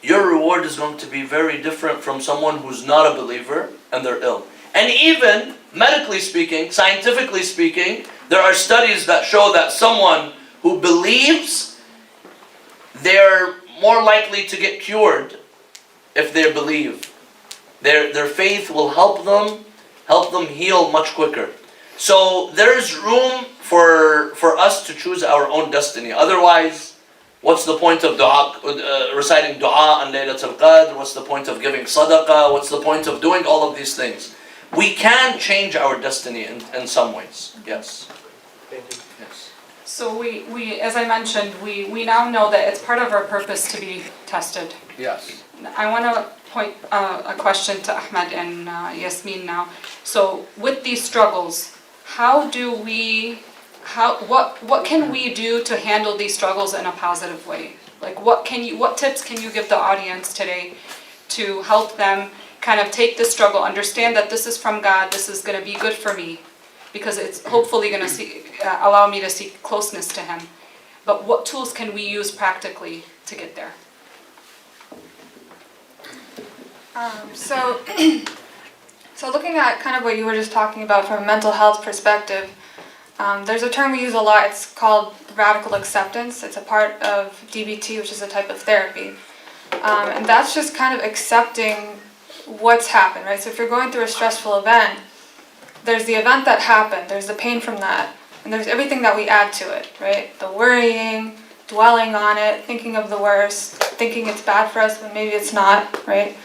your reward is going to be very different from someone who's not a believer and they're ill. And even, medically speaking, scientifically speaking, there are studies that show that someone who believes, they're more likely to get cured if they believe. Their faith will help them heal much quicker. So there's room for us to choose our own destiny. Otherwise, what's the point of reciting dua on Laylatul Qadr? What's the point of giving sadaqah? What's the point of doing all of these things? We can change our destiny in some ways. Yes. Thank you. Yes. So we, as I mentioned, we now know that it's part of our purpose to be tested. Yes. I want to point a question to Ahmed and Yasmin now. So with these struggles, what can we do to handle these struggles in a positive way? Like what tips can you give the audience today to help them kind of take this struggle, understand that this is from God, this is going to be good for me, because it's hopefully going to allow me to seek closeness to Him. But what tools can we use practically to get there? So looking at kind of what you were just talking about from a mental health perspective, there's a term we use a lot. It's called radical acceptance. It's a part of DBT, which is a type of therapy. And that's just kind of accepting what's happened, right? So if you're going through a stressful event, there's the event that happened, there's the pain from that, and there's everything that we add to it, right? The worrying, dwelling on it, thinking of the worst, thinking it's bad for us when maybe it's not, right?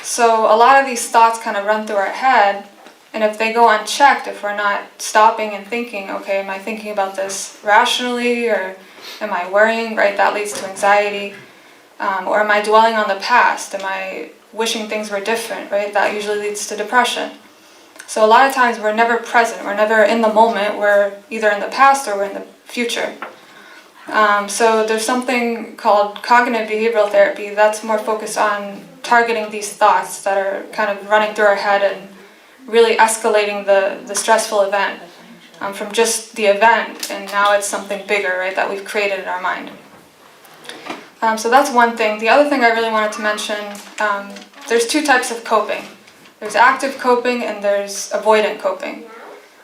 So a lot of these thoughts kind of run through our head, and if they go unchecked, if we're not stopping and thinking, okay, am I thinking about this rationally, or am I worrying, right? That leads to anxiety. Or am I dwelling on the past? Am I wishing things were different, right? That usually leads to depression. So a lot of times we're never present, we're never in the moment, we're either in the past or we're in the future. So there's something called cognitive behavioral therapy that's more focused on targeting these thoughts that are kind of running through our head and really escalating the stressful event from just the event, and now it's something bigger, right, that we've created in our mind. So that's one thing. The other thing I really wanted to mention, there's two types of coping. There's active coping and there's avoidant coping.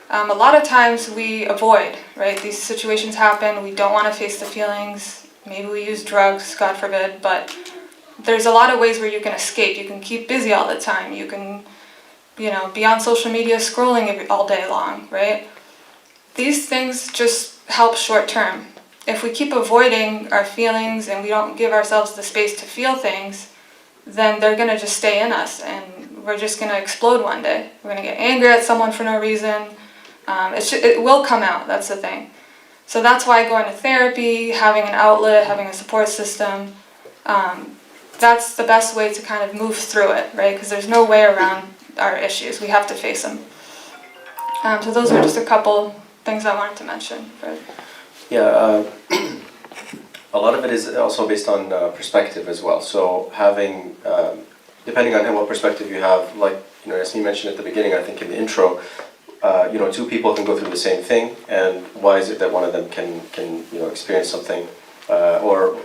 A lot of times we avoid, right? These situations happen, we don't want to face the feelings, maybe we use drugs, God forbid, but there's a lot of ways where you can escape. You can keep busy all the time. You can, be on social media scrolling all day long, right? These things just help short term. If we keep avoiding our feelings and we don't give ourselves the space to feel things, then they're going to just stay in us and we're just going to explode one day. We're going to get angry at someone for no reason. It will come out, that's the thing. So that's why going to therapy, having an outlet, having a support system, that's the best way to kind of move through it, right? Because there's no way around our issues. We have to face them. So those are just a couple things I wanted to mention. Yeah, a lot of it is also based on perspective as well. So having, depending on what perspective you have, like, as you mentioned at the beginning, I think in the intro, two people can go through the same thing, and why is it that one of them can experience something, or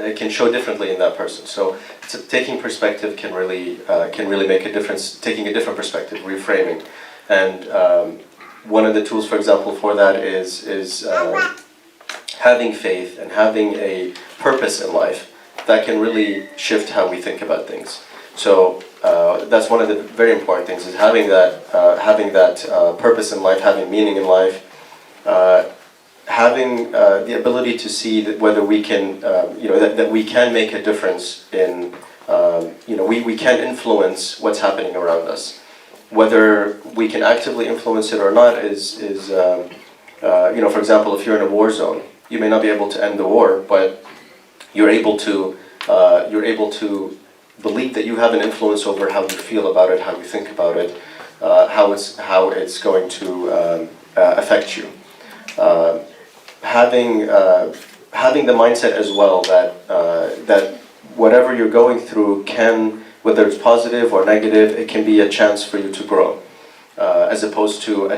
it can show differently in that person. So taking perspective can really make a difference. Taking a different perspective, reframing, and one of the tools, for example, for that is having faith and having a purpose in life that can really shift how we think about things. So that's one of the very important things, is having that purpose in life, having meaning in life, having the ability to see that whether we can, that we can make a difference in, we can influence what's happening around us. Whether we can actively influence it or not is for example, if you're in a war zone, you may not be able to end the war, but you're able to believe that you have an influence over how you feel about it, how you think about it, how it's going to affect you. Having the mindset as well that whatever you're going through can, whether it's positive or negative, it can be a chance for you to grow, as opposed to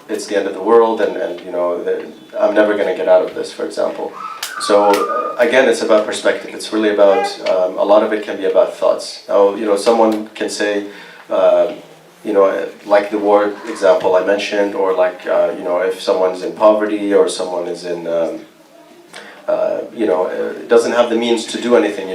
it's the end of the world and I'm never going to get out of this, for example. So again, it's about perspective. It's really about a lot of it can be about thoughts. Now, someone can say, like the war example I mentioned, or like if someone's in poverty or someone is in doesn't have the means to do anything,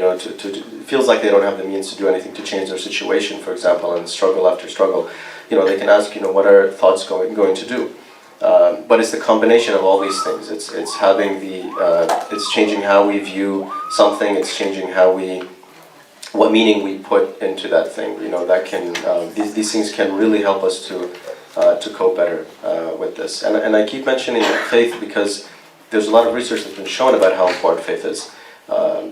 feels like they don't have the means to do anything to change their situation, for example, and struggle after struggle, they can ask, what are thoughts going to do? But it's the combination of all these things. It's having it's changing how we view something. It's changing what meaning we put into that thing. That can these things can really help us to cope better with this. And I keep mentioning faith because there's a lot of research that's been shown about how important faith is.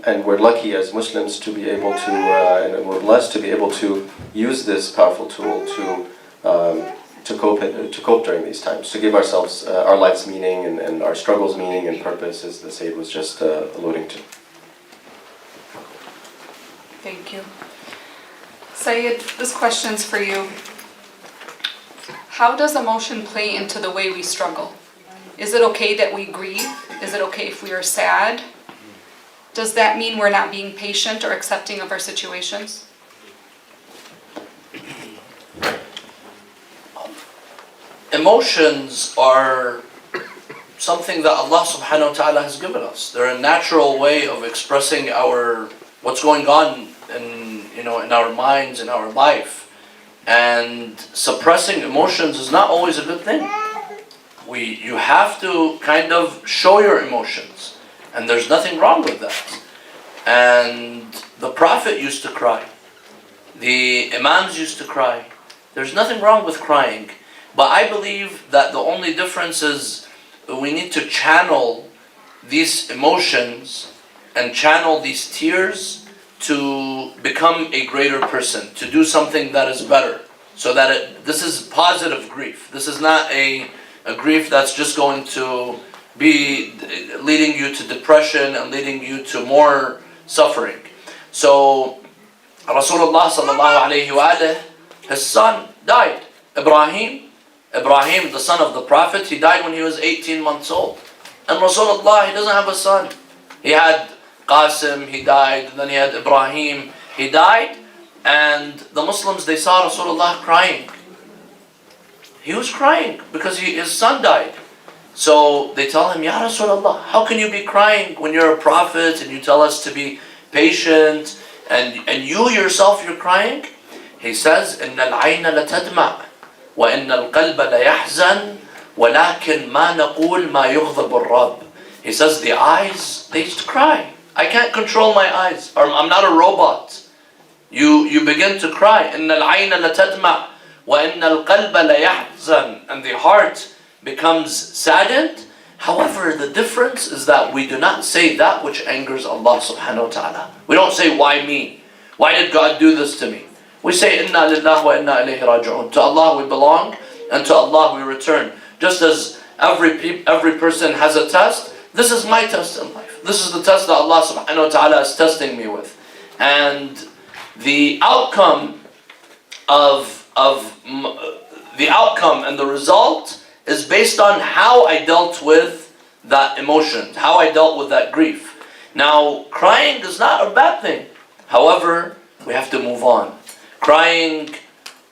And we're lucky as Muslims to be able to, and we're blessed to be able to use this powerful tool to cope during these times, to give ourselves our lives meaning and our struggles meaning and purpose, as the Sayyid was just alluding to. Thank you. Sayyid, this question's for you. How does emotion play into the way we struggle? Is it okay that we grieve? Is it okay if we are sad? Does that mean we're not being patient or accepting of our situations? Emotions are something that Allah subhanahu wa ta'ala has given us. They're a natural way of expressing what's going on in our minds, in our life. And suppressing emotions is not always a good thing. You have to kind of show your emotions, and there's nothing wrong with that. And the Prophet used to cry. The Imams used to cry. There's nothing wrong with crying. But I believe that the only difference is we need to channel these emotions and channel these tears to become a greater person, to do something that is better. So that this is positive grief. This is not a grief that's just going to be leading you to depression and leading you to more suffering. So Rasulullah sallallahu alayhi wa alihi, his son died. Ibrahim, the son of the Prophet, he died when he was 18 months old. And Rasulullah, he doesn't have a son. He had Qasim, he died, and then he had Ibrahim, he died. And the Muslims, they saw Rasulullah crying. He was crying because his son died. So they tell him, Ya Rasulullah, how can you be crying when you're a prophet and you tell us to be patient and you yourself, you're crying? He says, إِنَّ الْعَيْنَ لَتَدْمَعْ وَإِنَّ الْقَلْبَ لَيَحْزَنْ وَلَكِنْ مَا نَقُولْ مَا يُغْضَبُ الرَّبِّ. He says the eyes, they used to cry. I can't control my eyes, or I'm not a robot. You begin to cry. إِنَّ الْعَيْنَ لَتَدْمَعْ وَإِنَّ الْقَلْبَ لَيَحْزَنْ, and the heart becomes saddened. However, the difference is that we do not say that which angers Allah subhanahu wa ta'ala. We don't say, why me? Why did God do this to me? We say, Inna lillahi wa inna ilayhi raji'un. To Allah we belong, and to Allah we return. Just as every person has a test, this is my test in life. This is the test that Allah subhanahu wa ta'ala is testing me with. And the outcome and the result is based on how I dealt with that emotion, how I dealt with that grief. Now, crying is not a bad thing. However, we have to move on. Crying,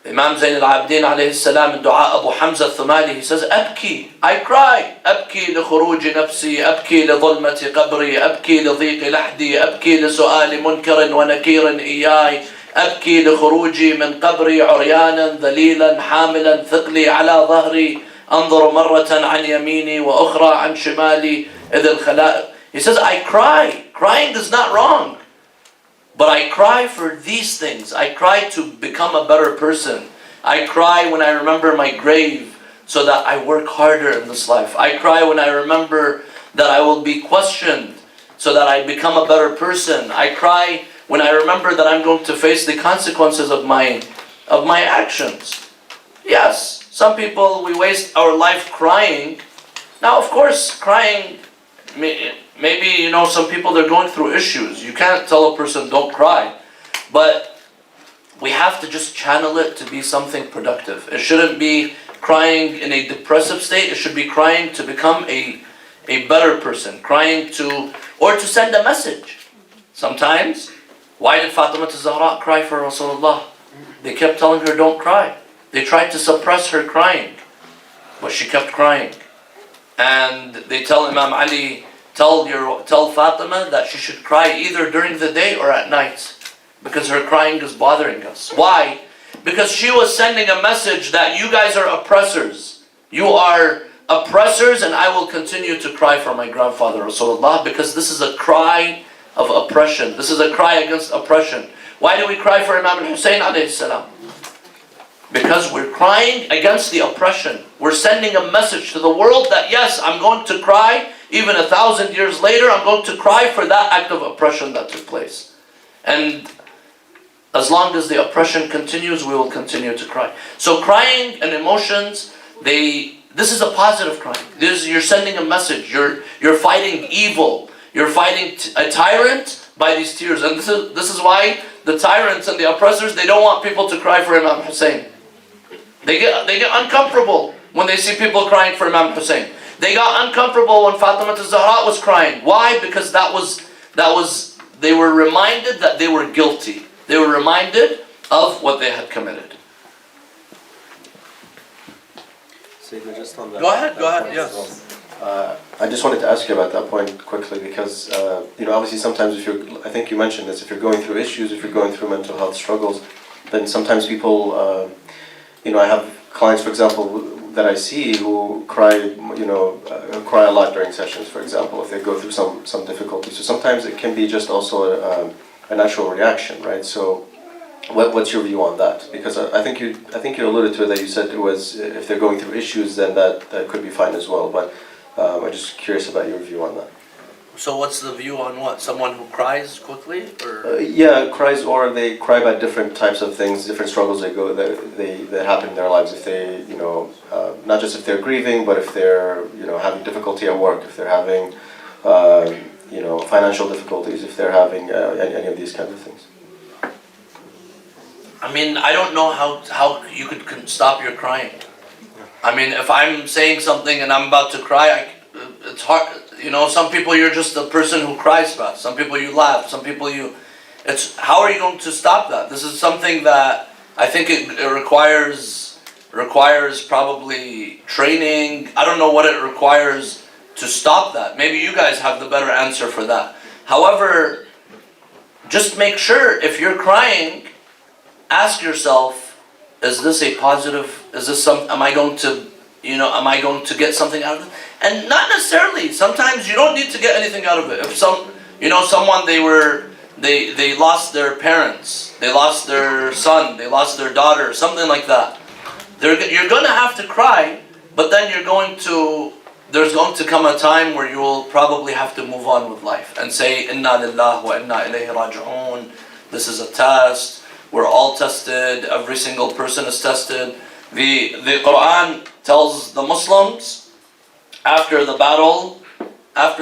Imam Zayn al-Abidin alayhi salam in dua Abu Hamza al-Thumali, he says, أبكي, I cry. أبكي لخروج نفسي, أبكي لظلمة قبري, أبكي لضيق لحدي, أبكي لسؤال منكر ونكير إياي, أبكي لخروجي من قبري عريانا ذليلا حاملا ثقلي على ظهري, أنظر مرة عن يميني وأخرى عن شمالي إذ الخلائق. He says, I cry. Crying is not wrong. But I cry for these things. I cry to become a better person. I cry when I remember my grave so that I work harder in this life. I cry when I remember that I will be questioned so that I become a better person. I cry when I remember that I'm going to face the consequences of my actions. Yes, some people, we waste our life crying. Now, of course, crying, maybe, some people, they're going through issues. You can't tell a person, don't cry. But we have to just channel it to be something productive. It shouldn't be crying in a depressive state. It should be crying to become a better person. Crying or to send a message. Sometimes, why did Fatima al-Zahra cry for Rasulullah? They kept telling her, don't cry. They tried to suppress her crying. But she kept crying. And they tell Imam Ali, tell Fatima that she should cry either during the day or at night, because her crying is bothering us. Why? Because she was sending a message that you guys are oppressors. You are oppressors, and I will continue to cry for my grandfather Rasulullah, because this is a cry of oppression. This is a cry against oppression. Why do we cry for Imam al-Hussein alayhi salam? Because we're crying against the oppression. We're sending a message to the world that yes, I'm going to cry. Even 1,000 years later, I'm going to cry for that act of oppression that took place. And as long as the oppression continues, we will continue to cry. So crying and emotions, this is a positive crying. You're sending a message. You're fighting evil. You're fighting a tyrant by these tears. And this is why the tyrants and the oppressors, they don't want people to cry for Imam Hussein. They get uncomfortable when they see people crying for Imam Hussein. They got uncomfortable when Fatima al-Zahra was crying. Why? Because they were reminded that they were guilty. They were reminded of what they had committed. Sayyidina, just on that. Go ahead, point yes. as well. I just wanted to ask you about that point quickly because, obviously sometimes I think you mentioned this, if you're going through issues, if you're going through mental health struggles, then sometimes people, I have clients, for example, that I see who cry a lot during sessions, for example, if they go through some difficulty. So sometimes it can be just also a natural reaction, right? So what's your view on that? Because I think you alluded to it, that you said it was, if they're going through issues, then that could be fine as well. But I'm just curious about your view on that. So what's the view on what? Someone who cries quickly? Or? Cries, or they cry about different types of things, different struggles that happen in their lives. If they, not just if they're grieving, but if they're, having difficulty at work, if they're having, financial difficulties, if they're having any of these kinds of things. I mean, I don't know how you could stop your crying. I mean, if I'm saying something and I'm about to cry, it's hard. Some people you're just a person who cries fast. Some people you laugh. Some people how are you going to stop that? This is something that I think it requires probably training. I don't know what it requires to stop that. Maybe you guys have the better answer for that. However, just make sure if you're crying, ask yourself, is this a positive? Is this am I going to get something out of it? And not necessarily. Sometimes you don't need to get anything out of it. You know, someone they lost their parents, they lost their son, they lost their daughter, something like that. You're going to have to cry, but then there's going to come a time where you will probably have to move on with life and say, Inna lillah wa inna ilayhi raji'un. This is a test. We're all tested. Every single person is tested. The Quran tells the Muslims after the battle of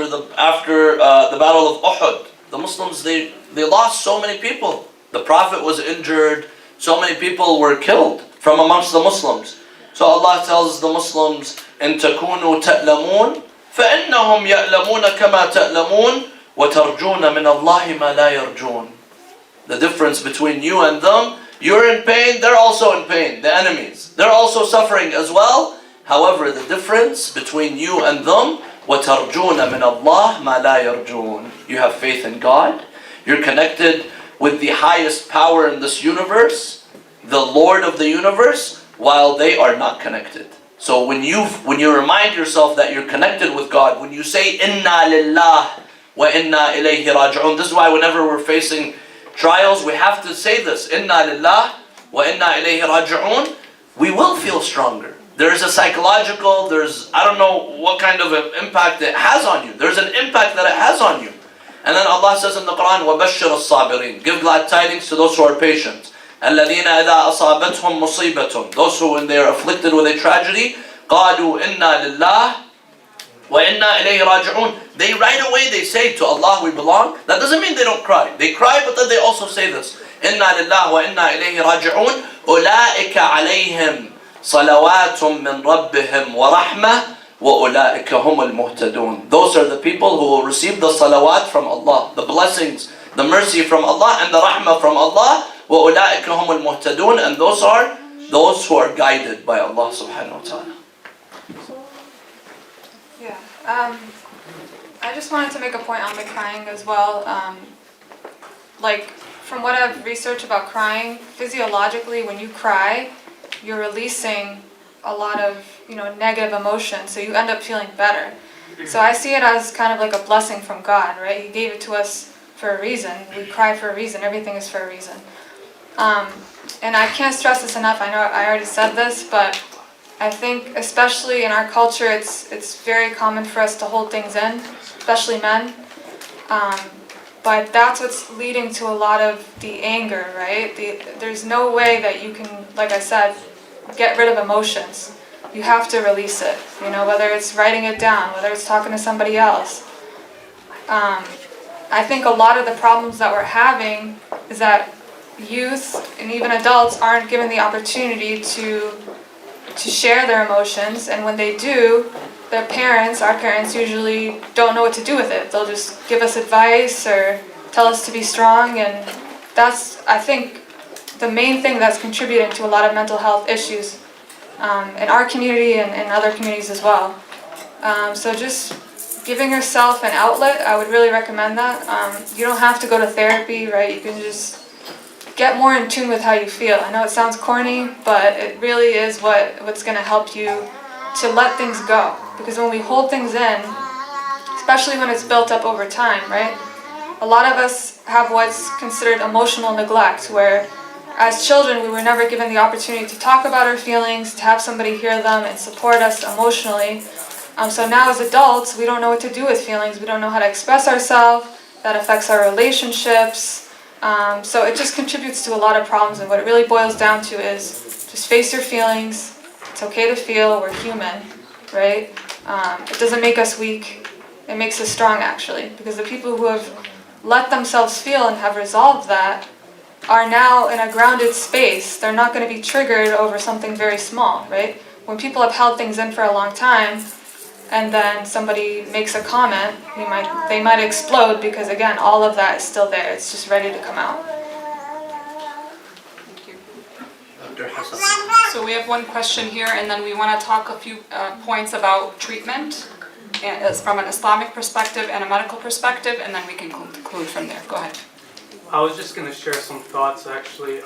Uhud, the Muslims they lost so many people. The Prophet was injured. So many people were killed from amongst the Muslims. So Allah tells the Muslims, إن تكونوا تألمون فإنهم يألمون كما تألمون وترجون من الله ما لا يرجون. The difference between you and them, you're in pain, they're also in pain, the enemies. They're also suffering as well. However, the difference between you and them, وترجون من الله ما لا يرجون. You have faith in God. You're connected with the highest power in this universe, the Lord of the universe, while they are not connected. So when you remind yourself that you're connected with God, when you say Inna lillah wa inna ilayhi raji'un, this is why whenever we're facing trials, we have to say this, Inna lillah wa inna ilayhi raji'un, we will feel stronger. There's a psychological, I don't know what kind of an impact it has on you. There's an impact that it has on you. And then Allah says in the Quran, وَبَشِّرَ الصَّابِرِينَ, give glad tidings to those who are patient. الَّذِينَ إِذَا أَصَابَتْهُمْ مُصِيبَةٌ, those who when they are afflicted with a tragedy, قَالُوا إِنَّا لِلَّهِ وَإِنَّا إِلَيْهِ رَاجِعُونَ, they right away they say, to Allah we belong. That doesn't mean they don't cry. They cry, but then they also say this, إِنَّا لِلَّهِ وَإِنَّا إِلَيْهِ رَاجِعُونَ أُولَٰئِكَ عَلَيْهِمْ صَلَوَاتٌ مِّن رَبِّهِمْ وَرَحْمَةٌ وَأُولَٰئِكَ هُمُ الْمُهْتَدُونَ. Those are the people who will receive the salawat from Allah, the blessings, the mercy from Allah, and the rahmah from Allah. وَأُولَٰئِكَ هُمُ الْمُهْتَدُونَ, and those are those who are guided by Allah subhanahu wa ta'ala. Yeah. I just wanted to make a point on the crying as well. Like, from what I've researched about crying, physiologically, when you cry, you're releasing a lot of, negative emotions, so you end up feeling better. So I see it as kind of like a blessing from God, right? He gave it to us for a reason. We cry for a reason. Everything is for a reason. And I can't stress this enough. I know I already said this, but I think especially in our culture, it's very common for us to hold things in, especially men. But that's what's leading to a lot of the anger, right? There's no way that you can, like I said, get rid of emotions. You have to release it, whether it's writing it down, whether it's talking to somebody else. I think a lot of the problems that we're having is that youth and even adults aren't given the opportunity to share their emotions, and when they do, our parents usually don't know what to do with it. They'll just give us advice or tell us to be strong, and that's, I think, the main thing that's contributing to a lot of mental health issues in our community and in other communities as well. So just giving yourself an outlet, I would really recommend that. You don't have to go to therapy, right? You can just get more in tune with how you feel. I know it sounds corny, but it really is what's going to help you to let things go. Because when we hold things in, especially when it's built up over time, right? A lot of us have what's considered emotional neglect, where as children we were never given the opportunity to talk about our feelings, to have somebody hear them and support us emotionally. So now as adults, we don't know what to do with feelings. We don't know how to express ourselves. That affects our relationships. So it just contributes to a lot of problems, and what it really boils down to is just face your feelings. It's okay to feel, we're human, right? It doesn't make us weak, it makes us strong actually, because the people who have let themselves feel and have resolved that are now in a grounded space. They're not going to be triggered over something very small, right? When people have held things in for a long time, and then somebody makes a comment, they might explode, because again, all of that is still there. It's just ready to come out. Thank you. So we have one question here, and then we want to talk a few points about treatment as from an Islamic perspective and a medical perspective, and then we can conclude from there. Go ahead. I was just going to share some thoughts actually.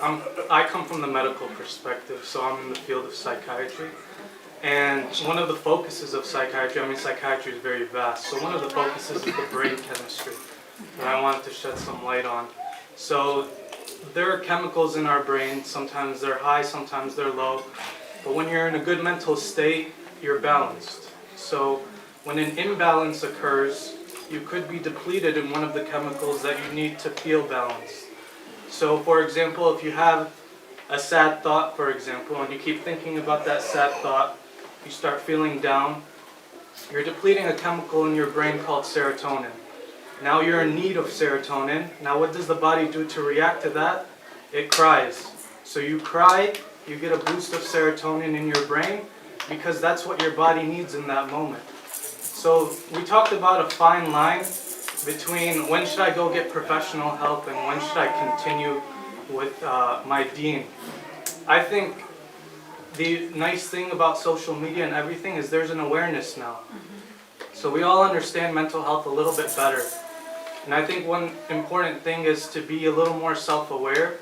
I come from the medical perspective, so I'm in the field of psychiatry. And one of the focuses of psychiatry is very vast, so one of the focuses is the brain chemistry. that I wanted to shed some light on. So there are chemicals in our brain. Sometimes they're high, sometimes they're low. But when you're in a good mental state, you're balanced. So when an imbalance occurs, you could be depleted in one of the chemicals that you need to feel balanced. So for example, if you have a sad thought, for example, and you keep thinking about that sad thought, you start feeling down, you're depleting a chemical in your brain called serotonin. Now you're in need of serotonin. Now what does the body do to react to that? It cries. So you cry, you get a boost of serotonin in your brain because that's what your body needs in that moment. So we talked about a fine line between when should I go get professional help and when should I continue with my deen. I think the nice thing about social media and everything is there's an awareness now. So we all understand mental health a little bit better. And I think one important thing is to be a little more self-aware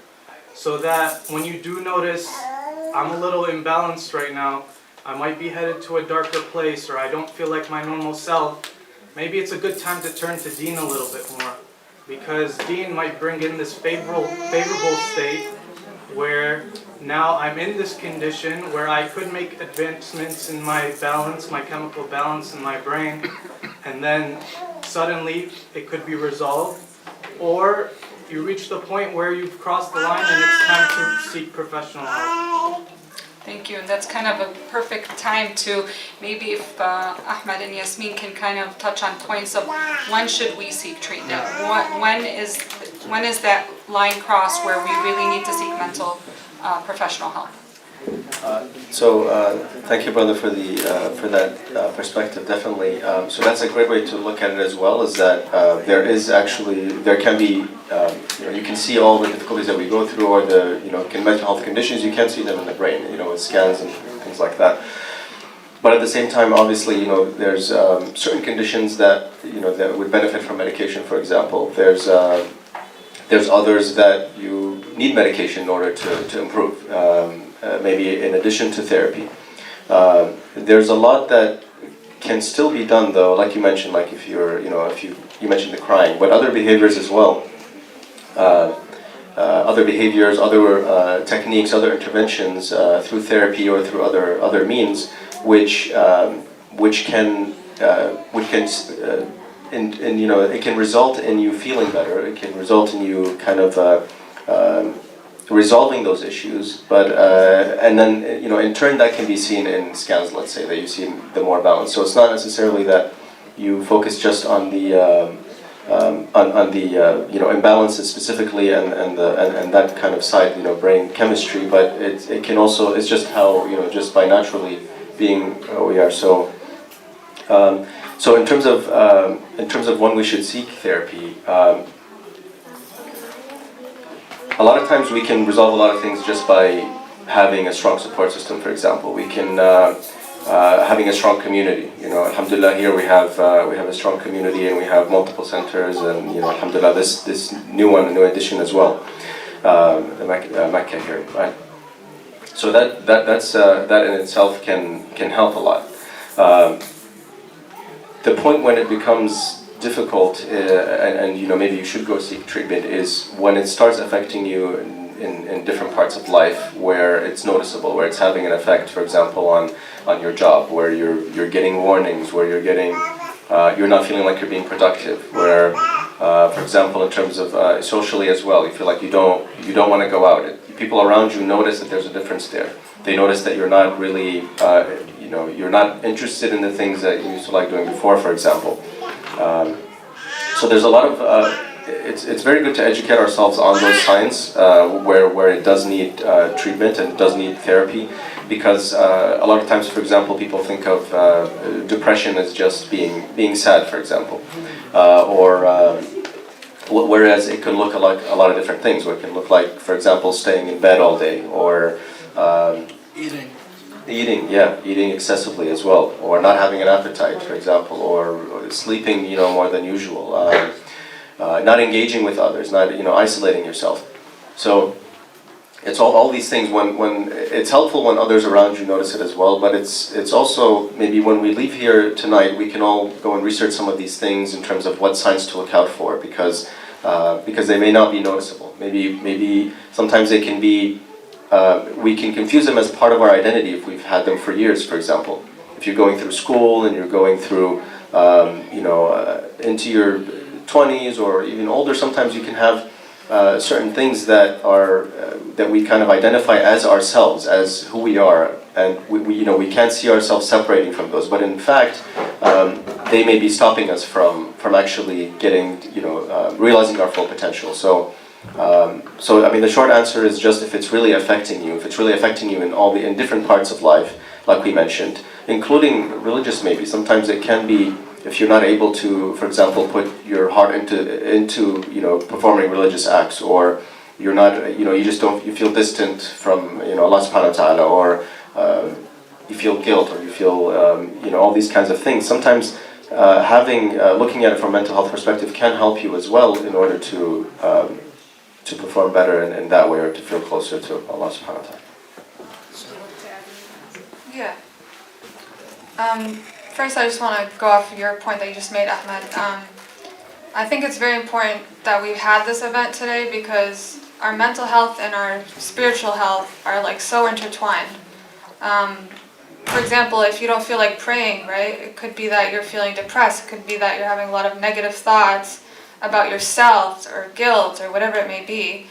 so that when you do notice, I'm a little imbalanced right now, I might be headed to a darker place or I don't feel like my normal self, maybe it's a good time to turn to deen a little bit more. Because deen might bring in this favorable state where now I'm in this condition where I could make advancements in my balance, my chemical balance in my brain, and then suddenly it could be resolved. Or you reach the point where you've crossed the line and it's time to seek professional help. Thank you, and that's kind of a perfect time to maybe if Ahmed and Yasmin can kind of touch on points of when should we seek treatment? When is that line crossed where we really need to seek mental professional help? Thank you, brother, for that perspective. Definitely. So that's a great way to look at it as well. Is that there can be you can see all the difficulties that we go through, or the mental health conditions. You can't see them in the brain, with scans and things like that. But at the same time, obviously, there's certain conditions that that would benefit from medication. For example, there's others that you need medication in order to improve. Maybe in addition to therapy. There's a lot that can still be done, though, like you mentioned, like if you mentioned the crying, but other behaviors as well. Other behaviors, other techniques, other interventions through therapy or through other means, which can it can result in you feeling better. It can result in you kind of resolving those issues, but and then in turn that can be seen in scans. Let's say that you see the more balance. So it's not necessarily that you focus just on the imbalances specifically and that kind of side, brain chemistry, but it can also, it's just how just by naturally being we are. So in terms of when we should seek therapy. A lot of times we can resolve a lot of things just by having a strong support system. For example, we can having a strong community. Alhamdulillah, here we have a strong community and we have multiple centers, and alhamdulillah, this new addition as well, the Mecca here, right? So that in itself can help a lot. The point when it becomes difficult, and maybe you should go seek treatment, is when it starts affecting you in different parts of life where it's noticeable, where it's having an effect, for example, on your job, where you're getting warnings, where you're not feeling like you're being productive, where, for example, in terms of socially as well, you feel like you don't want to go out. People around you notice that there's a difference there. They notice that you're not really, you're not interested in the things that you used to like doing before, for example. So there's a lot of, it's very good to educate ourselves on those signs where it does need treatment and it does need therapy, because a lot of times, for example, people think of depression as just being sad, for example, whereas it can look like a lot of different things. It can look like, for example, staying in bed all day, or eating excessively as well, or not having an appetite, for example, or sleeping, more than usual, not engaging with others, not, isolating yourself. So it's all these things. When it's helpful when others around you notice it as well, but it's also maybe when we leave here tonight, we can all go and research some of these things in terms of what signs to look out for, because they may not be noticeable. Maybe sometimes they can be. We can confuse them as part of our identity if we've had them for years. For example, if you're going through school and you're going through, into your 20s or even older, sometimes you can have certain things that are that we kind of identify as ourselves, as who we are, and we can't see ourselves separating from those. But in fact, they may be stopping us from actually getting, realizing our full potential. So I mean, the short answer is just if it's really affecting you, in different parts of life, like we mentioned, including religious maybe. Sometimes it can be, if you're not able to, for example, put your heart into performing religious acts, or you're not, you feel distant from Allah subhanahu wa ta'ala, or you feel guilt, or you feel all these kinds of things. Sometimes looking at it from a mental health perspective can help you as well in order to perform better in that way, or to feel closer to Allah subhanahu wa ta'ala. Yeah. First, I just want to go off your point that you just made, Ahmed. I think it's very important that we've had this event today, because our mental health and our spiritual health are like so intertwined. For example, if you don't feel like praying, right, it could be that you're feeling depressed. It could be that you're having a lot of negative thoughts about yourself, or guilt, or whatever it may be,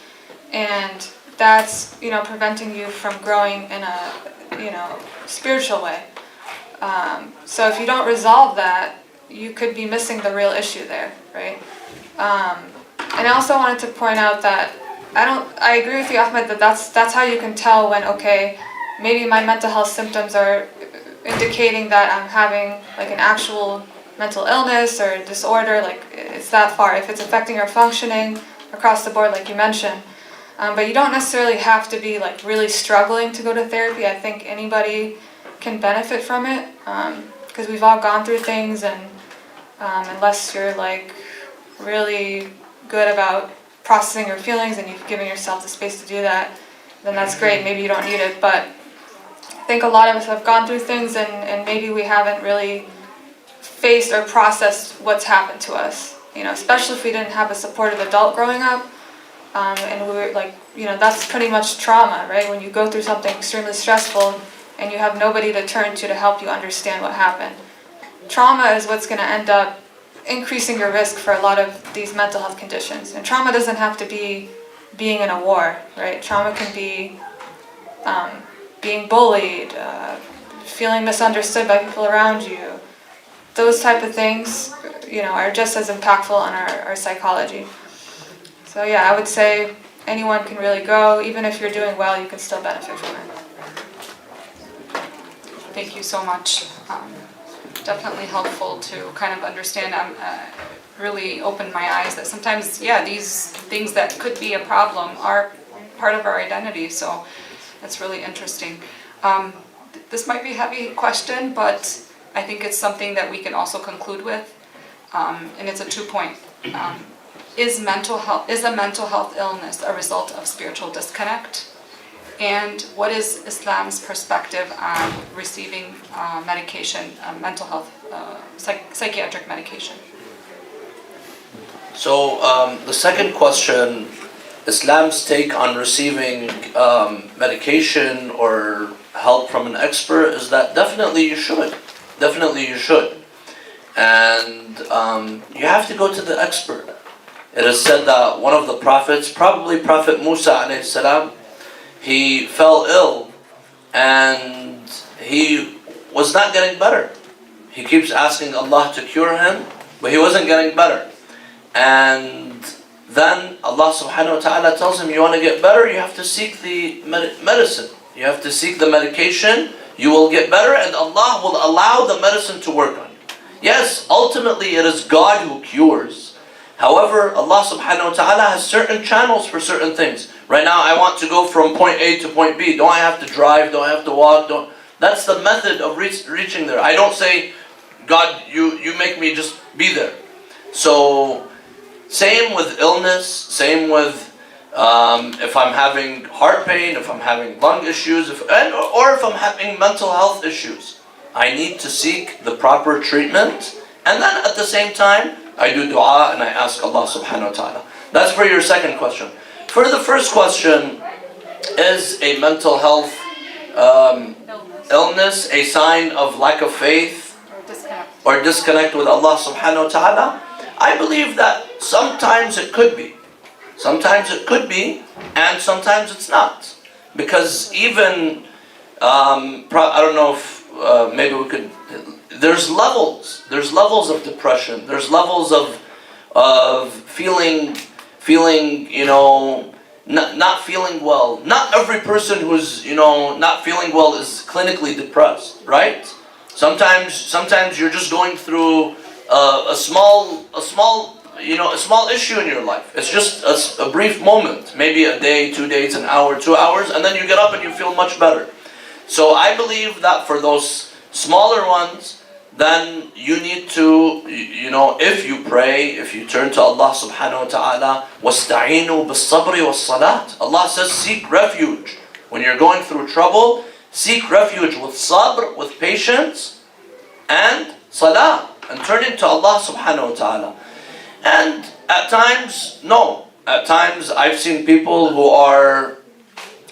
and that's preventing you from growing in a spiritual way. So if you don't resolve that, you could be missing the real issue there, right? And I also wanted to point out that I agree with you, Ahmed, that that's how you can tell when, okay, maybe my mental health symptoms are indicating that I'm having like an actual mental illness or disorder, like it's that far, if it's affecting your functioning across the board, like you mentioned. But you don't necessarily have to be like really struggling to go to therapy. I think anybody can benefit from it, because we've all gone through things, and unless you're like really good about processing your feelings and you've given yourself the space to do that, then that's great, maybe you don't need it. But I think a lot of us have gone through things, and maybe we haven't really faced or processed what's happened to us, especially if we didn't have a supportive adult growing up, and we were like, that's pretty much trauma, right? When you go through something extremely stressful and you have nobody to turn to help you understand what happened. Trauma is what's going to end up increasing your risk for a lot of these mental health conditions. And trauma doesn't have to be being in a war, right? Trauma can be being bullied, feeling misunderstood by people around you. Those type of things, are just as impactful on our psychology. So yeah, I would say anyone can really go. Even if you're doing well, you can still benefit from it. Thank you so much. Definitely helpful to kind of understand. Really opened my eyes that sometimes, these things that could be a problem are part of our identity. So that's really interesting. This might be a heavy question, but I think it's something that we can also conclude with, and it's a 2-point. Is a mental health illness a result of spiritual disconnect? And what is Islam's perspective on receiving medication, mental health, psychiatric medication? So the second question, Islam's take on receiving medication or help from an expert, is that definitely you should. Definitely you should. And you have to go to the expert. It is said that one of the prophets, probably Prophet Musa alayhi salam, he fell ill and he was not getting better. He keeps asking Allah to cure him, but he wasn't getting better. And then Allah subhanahu wa ta'ala tells him, you want to get better, you have to seek the medicine. You have to seek the medication, you will get better, and Allah will allow the medicine to work on you. Yes, ultimately it is God who cures. However, Allah subhanahu wa ta'ala has certain channels for certain things. Right now I want to go from point A to point B. Don't I have to drive? Don't I have to walk? That's the method of reaching there. I don't say, God, you make me just be there. So, same with illness, same with if I'm having heart pain, if I'm having lung issues, or if I'm having mental health issues, I need to seek the proper treatment. And then at the same time, I do dua and I ask Allah subhanahu wa ta'ala. That's for your second question. For the first question, is a mental health illness a sign of lack of faith or disconnect with Allah subhanahu wa ta'ala? I believe that sometimes it could be. Sometimes it could be, and sometimes it's not. Because even, I don't know if maybe we could, there's levels of depression, there's levels of feeling, not feeling well. Not every person who's, not feeling well is clinically depressed, right? Sometimes you're just going through a small issue in your life. It's just a brief moment, maybe a day, 2 days, an hour, 2 hours, and then you get up and you feel much better. So I believe that for those smaller ones, then you need to, if you pray, if you turn to Allah subhanahu wa ta'ala, وَاسْتَعِينُوا بِالصَّبْرِ وَالصَّلَاةِ. Allah says, seek refuge. When you're going through trouble, seek refuge with sabr, with patience, and salah, and turning to Allah subhanahu wa ta'ala. And at times, no. At times, I've seen people who are,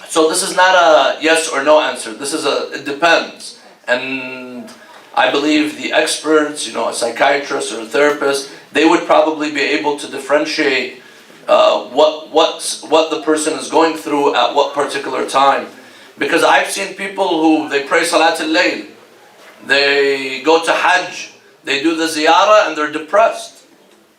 so this is not a yes or no answer. This is it depends. And I believe the experts, a psychiatrist or a therapist, they would probably be able to differentiate what the person is going through at what particular time. Because I've seen people who, they pray Salat al-Layl, they go to Hajj, they do the ziyarah, and they're depressed.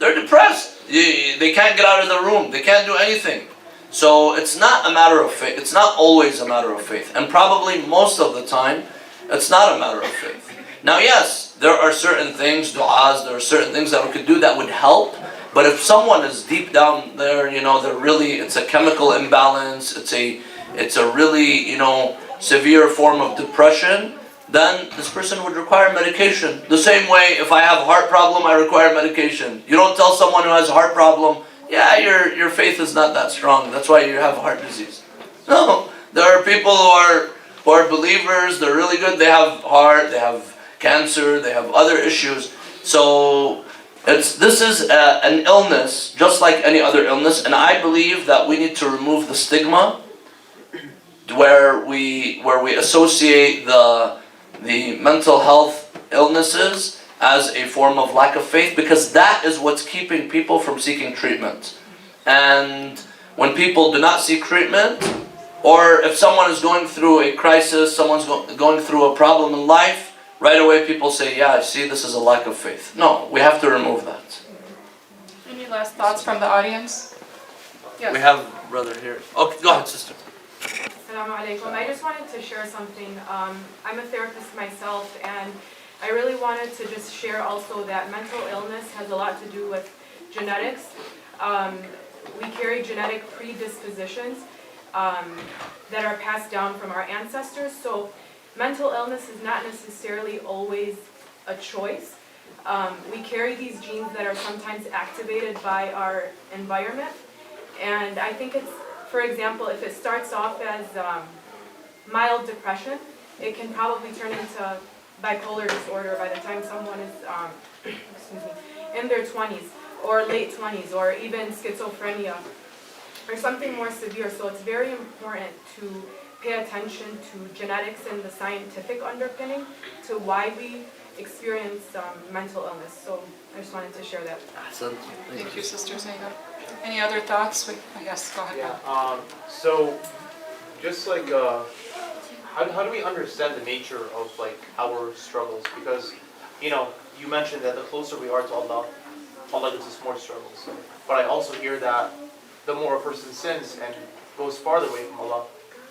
They're depressed. They can't get out of the room. They can't do anything. So it's not a matter of faith. It's not always a matter of faith. And probably most of the time, it's not a matter of faith. Now yes, there are certain things, du'as, there are certain things that we could do that would help. But if someone is deep down there, they're really, it's a chemical imbalance, it's a really, severe form of depression, then this person would require medication. The same way, if I have a heart problem, I require medication. You don't tell someone who has a heart problem, yeah, your faith is not that strong, that's why you have heart disease. No, there are people who are believers, they're really good, they have heart, they have cancer, they have other issues. So this is an illness, just like any other illness, and I believe that we need to remove the stigma where we associate the mental health illnesses as a form of lack of faith, because that is what's keeping people from seeking treatment. And when people do not seek treatment, or if someone is going through a crisis, someone's going through a problem in life, right away people say, yeah, I see, this is a lack of faith. No, we have to remove that. Any last thoughts from the audience? Yes. We have brother here. Okay, go ahead, sister. Assalamu alaikum. I just wanted to share something. I'm a therapist myself, and I really wanted to just share also that mental illness has a lot to do with genetics. We carry genetic predispositions that are passed down from our ancestors. So mental illness is not necessarily always a choice. We carry these genes that are sometimes activated by our environment. And I think it's, for example, if it starts off as mild depression, it can probably turn into bipolar disorder by the time someone is in their 20s or late 20s, or even schizophrenia or something more severe. So it's very important to pay attention to genetics and the scientific underpinning to why we experience mental illness. So I just wanted to share that. Thank you, Sister Zainab. Any other thoughts? I guess, go ahead. Yeah, so just like, how do we understand the nature of like our struggles? Because, you mentioned that the closer we are to Allah, Allah gives us more struggles. But I also hear that the more a person sins and goes farther away from Allah,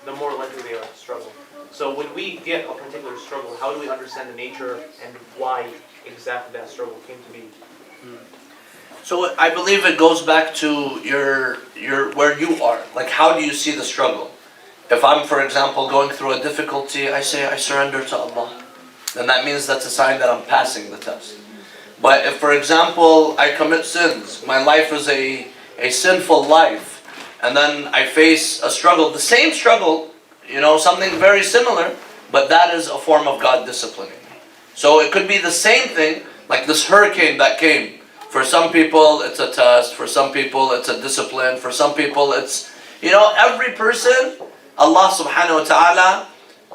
the more likely they are to struggle. So when we get a particular struggle, how do we understand the nature and why exactly that struggle came to be? So I believe it goes back to your where you are. Like, how do you see the struggle? If I'm, for example, going through a difficulty, I say I surrender to Allah. Then that means that's a sign that I'm passing the test. But if, for example, I commit sins, my life is a sinful life, and then I face a struggle, the same struggle, something very similar, but that is a form of God disciplining me. So it could be the same thing, like this hurricane that came. For some people it's a test, for some people it's a discipline, for some people it's, every person, Allah subhanahu wa ta'ala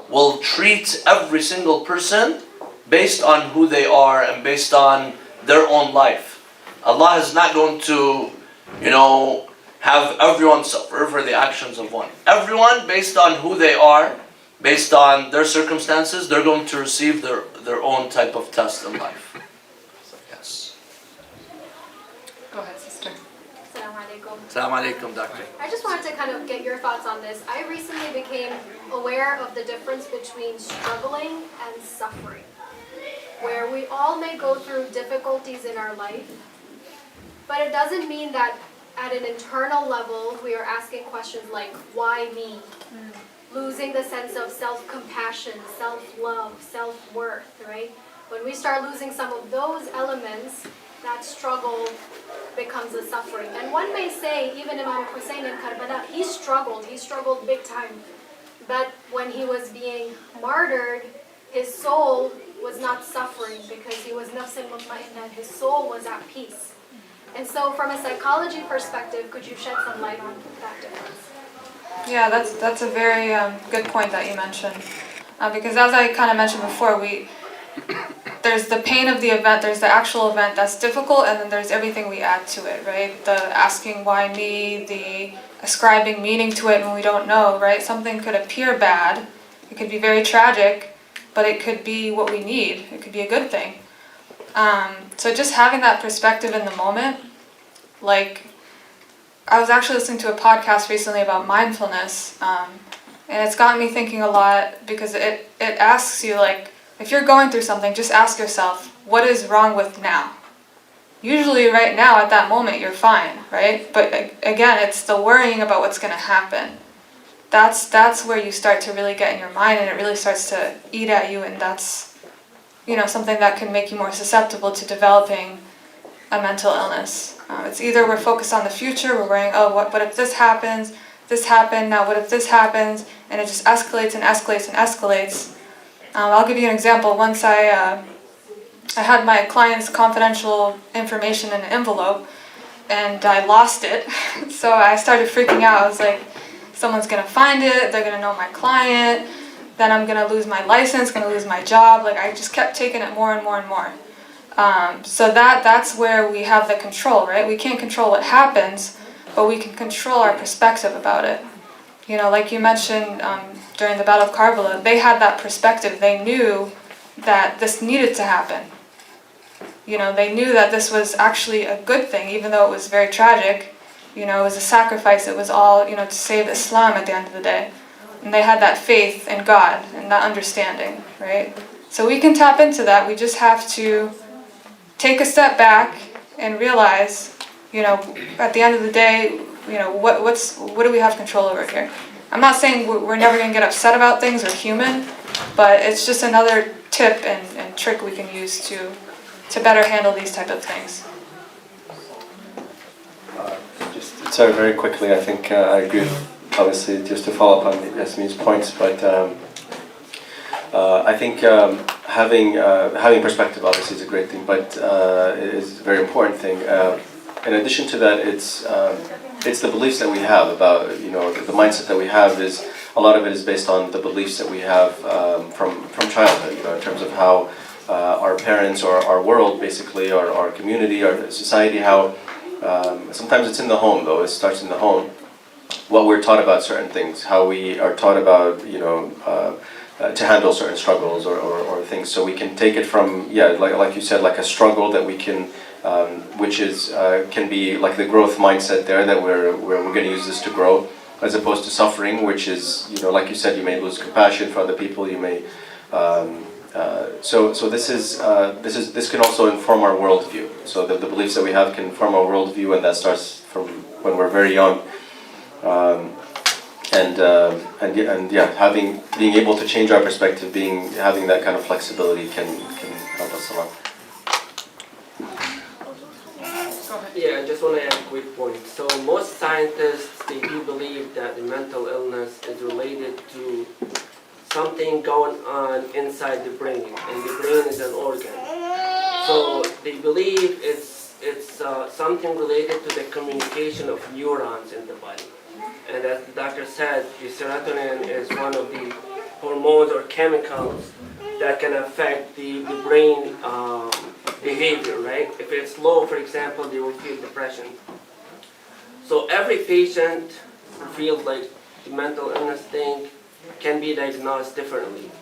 will treat every single person based on who they are and based on their own life. Allah is not going to, have everyone suffer for the actions of one. Everyone, based on who they are, based on their circumstances, they're going to receive their own type of test in life. Yes. Go ahead, sister. Assalamu alaikum. Assalamu alaikum, doctor. I just wanted to kind of get your thoughts on this. I recently became aware of the difference between struggling and suffering, where we all may go through difficulties in our life, but it doesn't mean that at an internal level we are asking questions like, why me? Losing the sense of self-compassion, self-love, self-worth, right? When we start losing some of those elements, that struggle becomes a suffering. And one may say, even Imam Hussein in Karbala, he struggled big time. But when he was being martyred, his soul was not suffering because he was nafs al-mutma'inna, his soul was at peace. And so from a psychology perspective, could you shed some light on that difference? Yeah, that's a very good point that you mentioned. Because as I kind of mentioned before, there's the pain of the event, there's the actual event that's difficult, and then there's everything we add to it, right? The asking why me, the ascribing meaning to it when we don't know, right? Something could appear bad, it could be very tragic, but it could be what we need, it could be a good thing. So just having that perspective in the moment, like, I was actually listening to a podcast recently about mindfulness, and it's gotten me thinking a lot because it asks you, like, if you're going through something, just ask yourself, what is wrong with now? Usually right now at that moment you're fine, right? But again, it's the worrying about what's going to happen. That's where you start to really get in your mind, and it really starts to eat at you, and that's something that can make you more susceptible to developing a mental illness. It's either we're focused on the future, we're worrying, what if this happens, this happened, now what if this happens, and it just escalates and escalates and escalates. I'll give you an example. Once I had my client's confidential information in an envelope, and I lost it, so I started freaking out. I was like, someone's going to find it, they're going to know my client, then I'm going to lose my license, going to lose my job. Like, I just kept taking it more and more and more. So that's where we have the control, right? We can't control what happens, but we can control our perspective about it. Like you mentioned during the Battle of Karbala, they had that perspective. They knew that this needed to happen. They knew that this was actually a good thing, even though it was very tragic. It was a sacrifice. It was all, to save Islam at the end of the day. And they had that faith in God and that understanding, right? So we can tap into that. We just have to take a step back and realize, at the end of the day, what do we have control over here? I'm not saying we're never going to get upset about things, we're human, but it's just another tip and trick we can use to better handle these type of things. Sorry, very quickly, I think I agree with, obviously, just to follow up on Yasmin's points, but I think having perspective obviously is a great thing, but it is a very important thing. In addition to that, it's the beliefs that we have about, the mindset that we have is, a lot of it is based on the beliefs that we have from childhood, in terms of how our parents or our world, basically, or our community, our society, how sometimes it's in the home, though, it starts in the home, what we're taught about certain things, how we are taught about, to handle certain struggles or things. So we can take it from, like you said, like a struggle that we can, which is can be like the growth mindset there, that we're going to use this to grow, as opposed to suffering, which is, like you said, you may lose compassion for other people. You may, so this can also inform our worldview. So the beliefs that we have can form our worldview, and that starts from when we're very young. Being able to change our perspective, having that kind of flexibility can help us a lot. Yeah, just just want to add a quick point. So most scientists, they do believe that the mental illness is related to something going on inside the brain, and the brain is an organ. So they believe it's something related to the communication of neurons in the body. And as the doctor said, the serotonin is one of the hormones or chemicals that can affect the brain behavior, right? If it's low, for example, they will feel depression. So every patient feels like the mental illness thing can be diagnosed differently.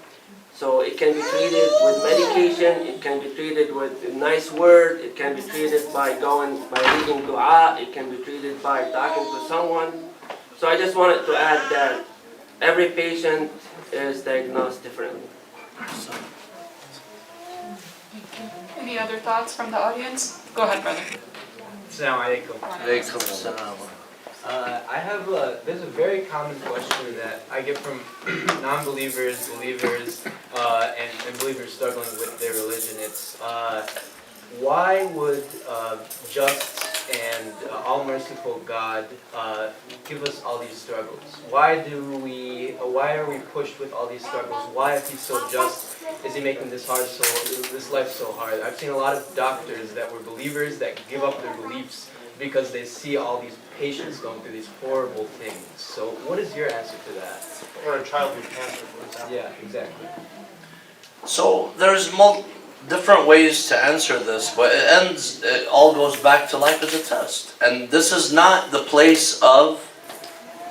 So it can be treated with medication, it can be treated with a nice word, it can be treated by reading dua, it can be treated by talking to someone. So I just wanted to add that every patient is diagnosed differently. Any other thoughts from the audience? Go ahead, brother. Assalamu alaikum. I have there's a very common question that I get from non-believers, believers, and believers struggling with their religion. It's why would just and all-merciful God give us all these struggles? Why are we pushed with all these struggles? Why, if He's so just, is He making this life so hard? I've seen a lot of doctors that were believers that give up their beliefs because they see all these patients going through these horrible things. So what is your answer to that? Or a child with cancer, for example. Yeah, exactly. So there's different ways to answer this, but it all goes back to life as a test. And this is not the place of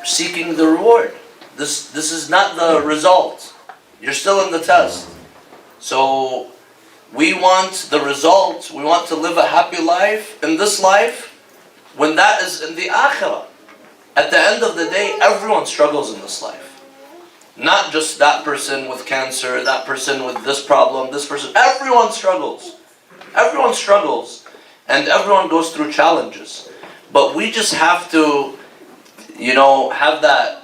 seeking the reward. This is not the result. You're still in the test. So we want the result. We want to live a happy life in this life when that is in the akhirah. At the end of the day, everyone struggles in this life. Not just that person with cancer, that person with this problem, this person. Everyone struggles. Everyone struggles. And everyone goes through challenges. But we just have to, have that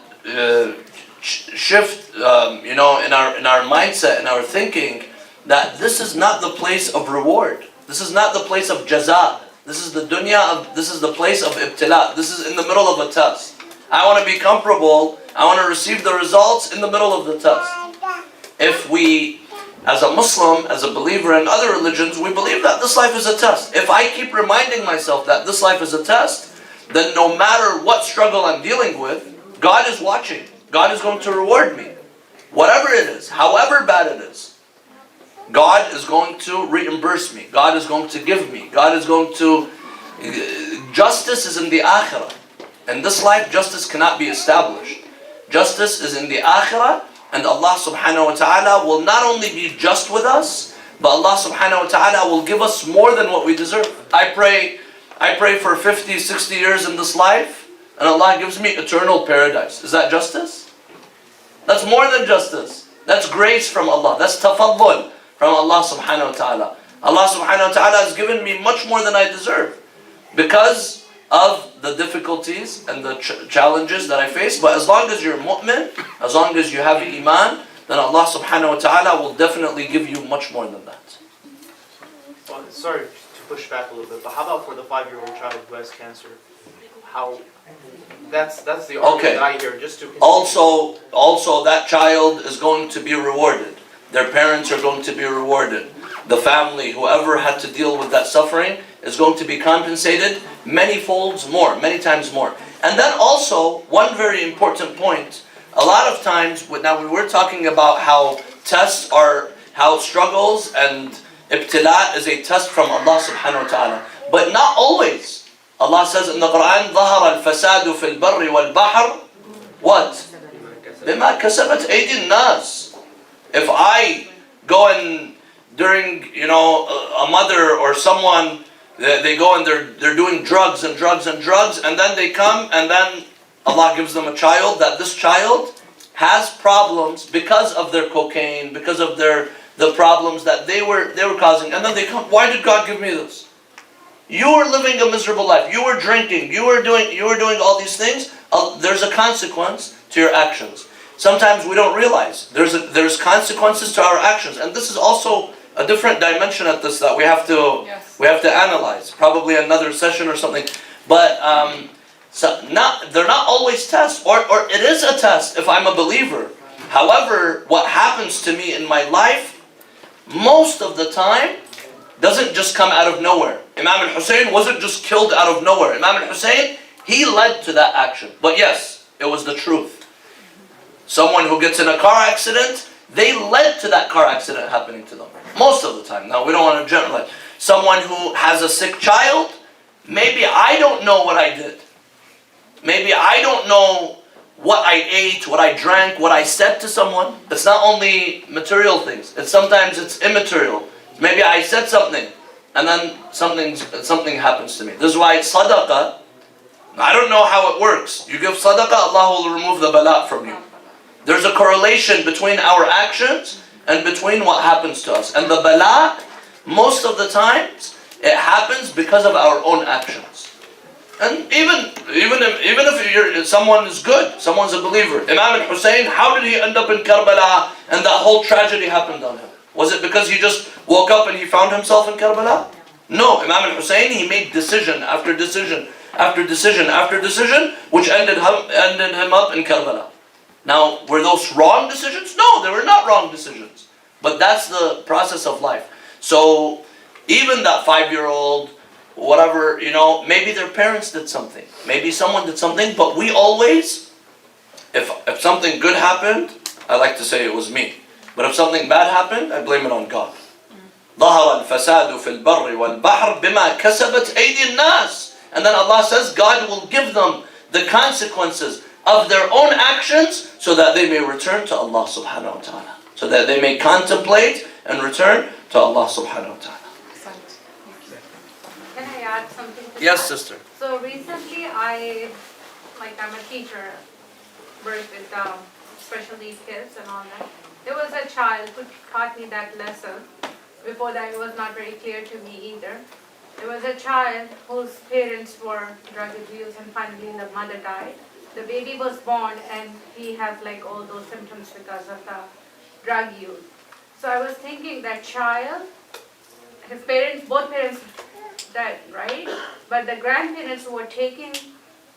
shift, in our mindset, in our thinking, that this is not the place of reward. This is not the place of jaza. This is the dunya, this is the place of ibtila. This is in the middle of a test. I want to be comfortable. I want to receive the results in the middle of the test. If we, as a Muslim, as a believer in other religions, we believe that this life is a test. If I keep reminding myself that this life is a test, then no matter what struggle I'm dealing with, God is watching. God is going to reward me. Whatever it is, however bad it is, God is going to reimburse me. God is going to give me. God is going to... Justice is in the akhirah. In this life, justice cannot be established. Justice is in the akhirah, and Allah subhanahu wa ta'ala will not only be just with us, but Allah subhanahu wa ta'ala will give us more than what we deserve. I pray for 50, 60 years in this life, and Allah gives me eternal paradise. Is that justice? That's more than justice. That's grace from Allah. That's tafaddul from Allah subhanahu wa ta'ala. Allah subhanahu wa ta'ala has given me much more than I deserve because of the difficulties and the challenges that I face. But as long as you're mu'min, as long as you have iman, then Allah subhanahu wa ta'ala will definitely give you much more than that. Well, sorry to push back a little bit, but how about for the 5-year-old child who has cancer? That's the argument that I hear. Just to also that child is going to be rewarded. Their parents are going to be rewarded. The family, whoever had to deal with that suffering, is going to be compensated many folds more, many times more. And then also, one very important point, a lot of times, now we were talking about how tests are, how struggles and ibtila is a test from Allah subhanahu wa ta'ala. But not always. Allah says in the Quran, ظَهَرَ الْفَسَادُ فِي الْبَرِّ وَالْبَحْرِ What? بِمَا كَسَبَتْ أَيْدِي النَّاسِ. If I go and during, a mother or someone, they go and they're doing drugs and drugs and drugs, and then they come and then Allah gives them a child, that this child has problems because of their cocaine, because of the problems that they were causing, and then they come, why did God give me this? You were living a miserable life. You were drinking. You were doing all these things. There's a consequence to your actions. Sometimes we don't realize there's consequences to our actions, and this is also a different dimension at this that we have to analyze. Probably another session or something. But they're not always tests, or it is a test if I'm a believer. However, what happens to me in my life, most of the time, doesn't just come out of nowhere. Imam al-Hussein wasn't just killed out of nowhere. Imam al-Hussein, he led to that action. But yes, it was the truth. Someone who gets in a car accident, they led to that car accident happening to them. Most of the time. Now, we don't want to generalize. Someone who has a sick child, maybe I don't know what I did. Maybe I don't know what I ate, what I drank, what I said to someone. It's not only material things. Sometimes it's immaterial. Maybe I said something, and then something happens to me. This is why sadaqah, I don't know how it works. You give sadaqah, Allah will remove the bala from you. There's a correlation between our actions and between what happens to us. And the bala, most of the times, it happens because of our own actions. And even if someone is good, someone's a believer. Imam al-Hussein, how did he end up in Karbala and that whole tragedy happened on him? Was it because he just woke up and he found himself in Karbala? No, Imam al-Hussein, he made decision after decision after decision after decision, which ended him up in Karbala. Now, were those wrong decisions? No, they were not wrong decisions. But that's the process of life. So, even that 5-year-old, whatever, maybe their parents did something. Maybe someone did something, but we always, if something good happened, I like to say it was me. But if something bad happened, I blame it on God. ظهر الفساد في البر والبحر بما كسبت أيدي الناس. And then Allah says God will give them the consequences of their own actions so that they may return to Allah subhanahu wa ta'ala. So that they may contemplate and return to Allah subhanahu wa ta'ala. Can I add something to Yes, that? sister. So recently I'm a teacher, work with special needs kids and all that. There was a child who taught me that lesson. Before that it was not very clear to me either. There was a child whose parents were drug abuse and finally the mother died. The baby was born and he has all those symptoms because of the drug use. So I was thinking that child, both parents died, right? But the grandparents who were taking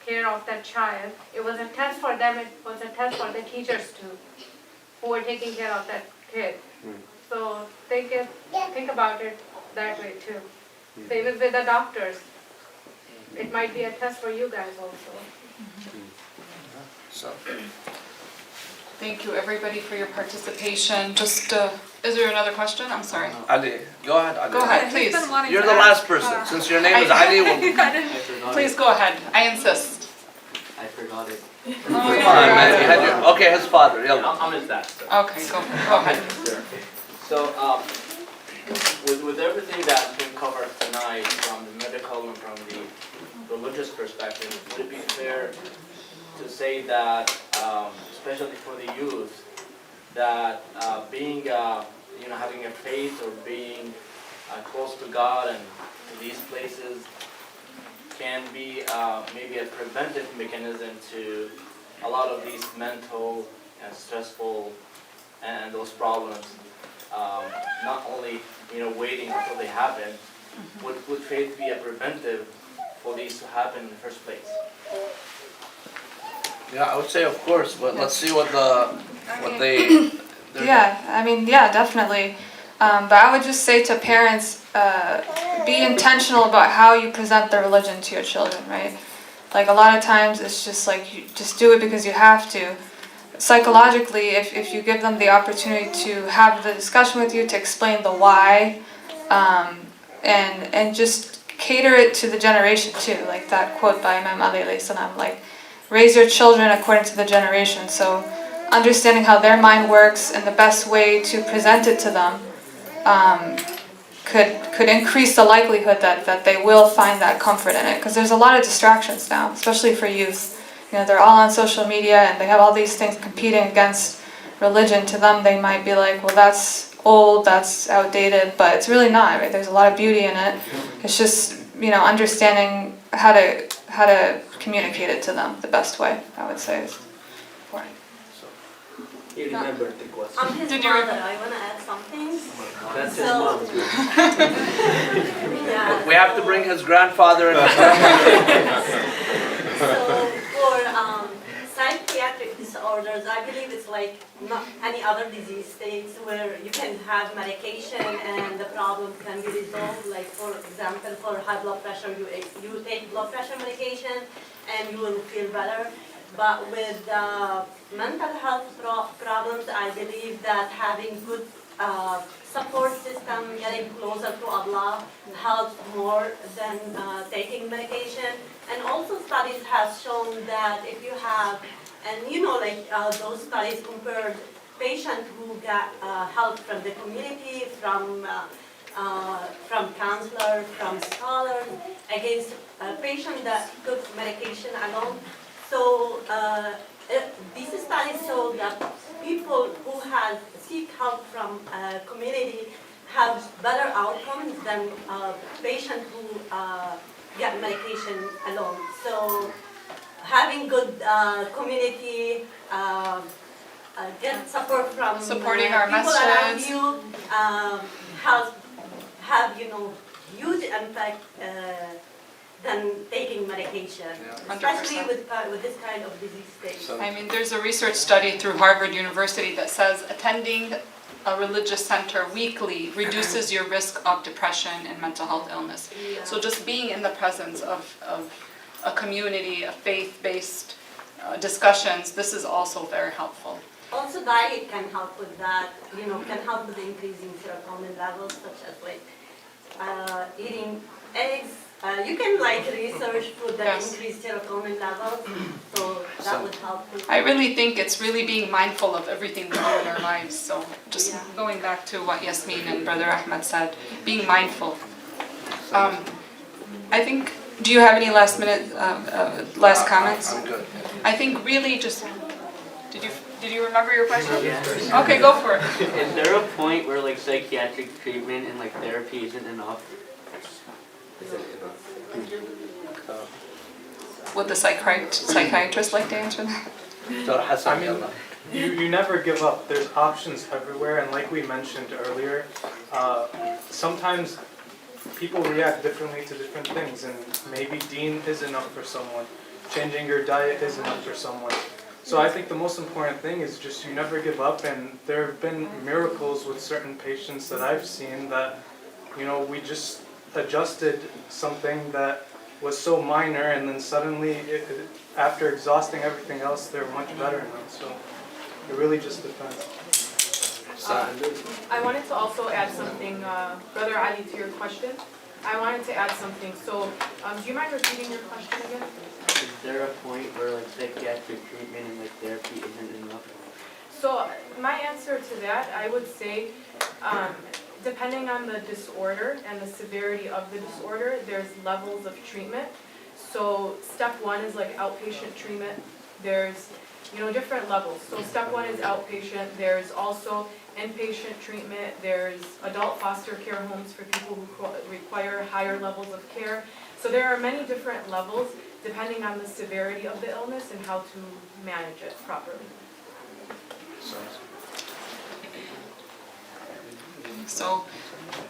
care of that child, it was a test for them, it was a test for the teachers too, who were taking care of that kid. So think about it that way too. Same as with the doctors. It might be a test for you guys also. So, Thank you, everybody, for your participation. Just, is there another question? I'm sorry. Ali, go ahead, Ali. Go ahead, please. You're the last person. Since your name is Ali, Please go ahead. I insist. I forgot it. come on, man. Okay, his father. Yalla. I'm his dad. Okay, go ahead. So, with everything that's been covered tonight, from the medical and from the religious perspective, would it be fair to say that, especially for the youth, that being, having a faith or being close to God and to these places can be maybe a preventive mechanism to a lot of these mental and stressful and those problems, not only waiting until they happen. Would faith be a preventive for these to happen in the first place? Yeah, I would say of course, but let's see what they. Yeah, definitely. But I would just say to parents, be intentional about how you present the religion to your children, right? Like a lot of times it's just you just do it because you have to. Psychologically, if you give them the opportunity to have the discussion with you, to explain the why, and just cater it to the generation too, like that quote by Imam Ali alayhi salam, raise your children according to the generation. So understanding how their mind works and the best way to present it to them could increase the likelihood that they will find that comfort in it. Because there's a lot of distractions now, especially for youth. They're all on social media and they have all these things competing against religion. To them, they might be like, well, that's old, that's outdated, but it's really not, right? There's a lot of beauty in it. It's just, understanding how to communicate it to them the best way, I would say, is important. So, He remembered the question. I'm his Did you- mother. I want to add something. That's his So- mom. Yeah. We have to bring his grandfather in. So for psychiatric disorders, I believe it's like not any other disease states where you can have medication and the problem can be resolved. Like for example, for high blood pressure, you take blood pressure medication and you will feel better. But with mental health problems, I believe that having good support system, getting closer to Allah helps more than taking medication. And also studies have shown that if you have, and you know, like those studies compared patients who got help from the community, from counselors, from scholars, against patients that took medication alone. So these studies show that people who have seek help from community have better outcomes than patients who get medication alone. So having good community, get support from Supporting our people around message. you, have huge impact than taking medication, especially 100%. with this kind of disease state. I mean, there's a research study through Harvard University that says attending a religious center weekly reduces your risk of depression and mental health illness. Yeah. So just being in the presence of a community, of faith-based discussions, this is also very helpful. Also, diet can help with that. Can help with increasing serotonin levels, such as like eating eggs. You can research food that Yes. increase serotonin levels, so that would help. I really think it's really being mindful of everything we do in our lives. So just Yeah. going back to what Yasmin and Brother Ahmed said, being mindful. I think, do you have any last comments? I'm good. I think really just, did you remember your question? Yeah. Okay, go for it. Is there a point where psychiatric treatment and therapy isn't enough? Is it enough? Would the psychiatrist like to answer that? I mean, you never give up. There's options everywhere, and like we mentioned earlier, sometimes people react differently to different things, and maybe deen is enough for someone. Changing your diet is enough for someone. So I think the most important thing is just you never give up, and there have been miracles with certain patients that I've seen that, we just adjusted something that was so minor, and then suddenly, after exhausting everything else, they're much better now. So it really just depends. I wanted to also add something, Brother Ali, to your question. I wanted to add something. So, do you mind repeating your question again? Is there a point where psychiatric treatment and therapy isn't enough? So, my answer to that, I would say, depending on the disorder and the severity of the disorder, there's levels of treatment. So step one is outpatient treatment. There's, different levels. So step one is outpatient. There's also inpatient treatment. There's adult foster care homes for people who require higher levels of care. So there are many different levels depending on the severity of the illness and how to manage it properly. So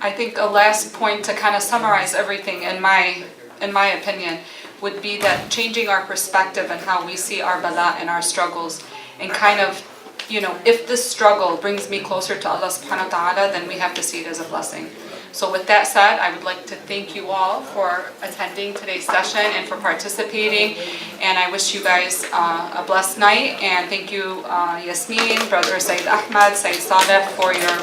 I think a last point to kind of summarize everything in my opinion would be that changing our perspective and how we see our bala and our struggles, and kind of, if this struggle brings me closer to Allah subhanahu wa ta'ala, then we have to see it as a blessing. So with that said, I would like to thank you all for attending today's session and for participating, and I wish you guys a blessed night, and thank you Yasmin, Brother Sayyid Ahmed, Sayyid Saleh for your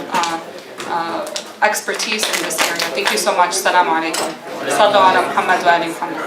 expertise in this area. Thank you so much. Assalamu alaikum. Sallu ala Muhammad wa ali Muhammad.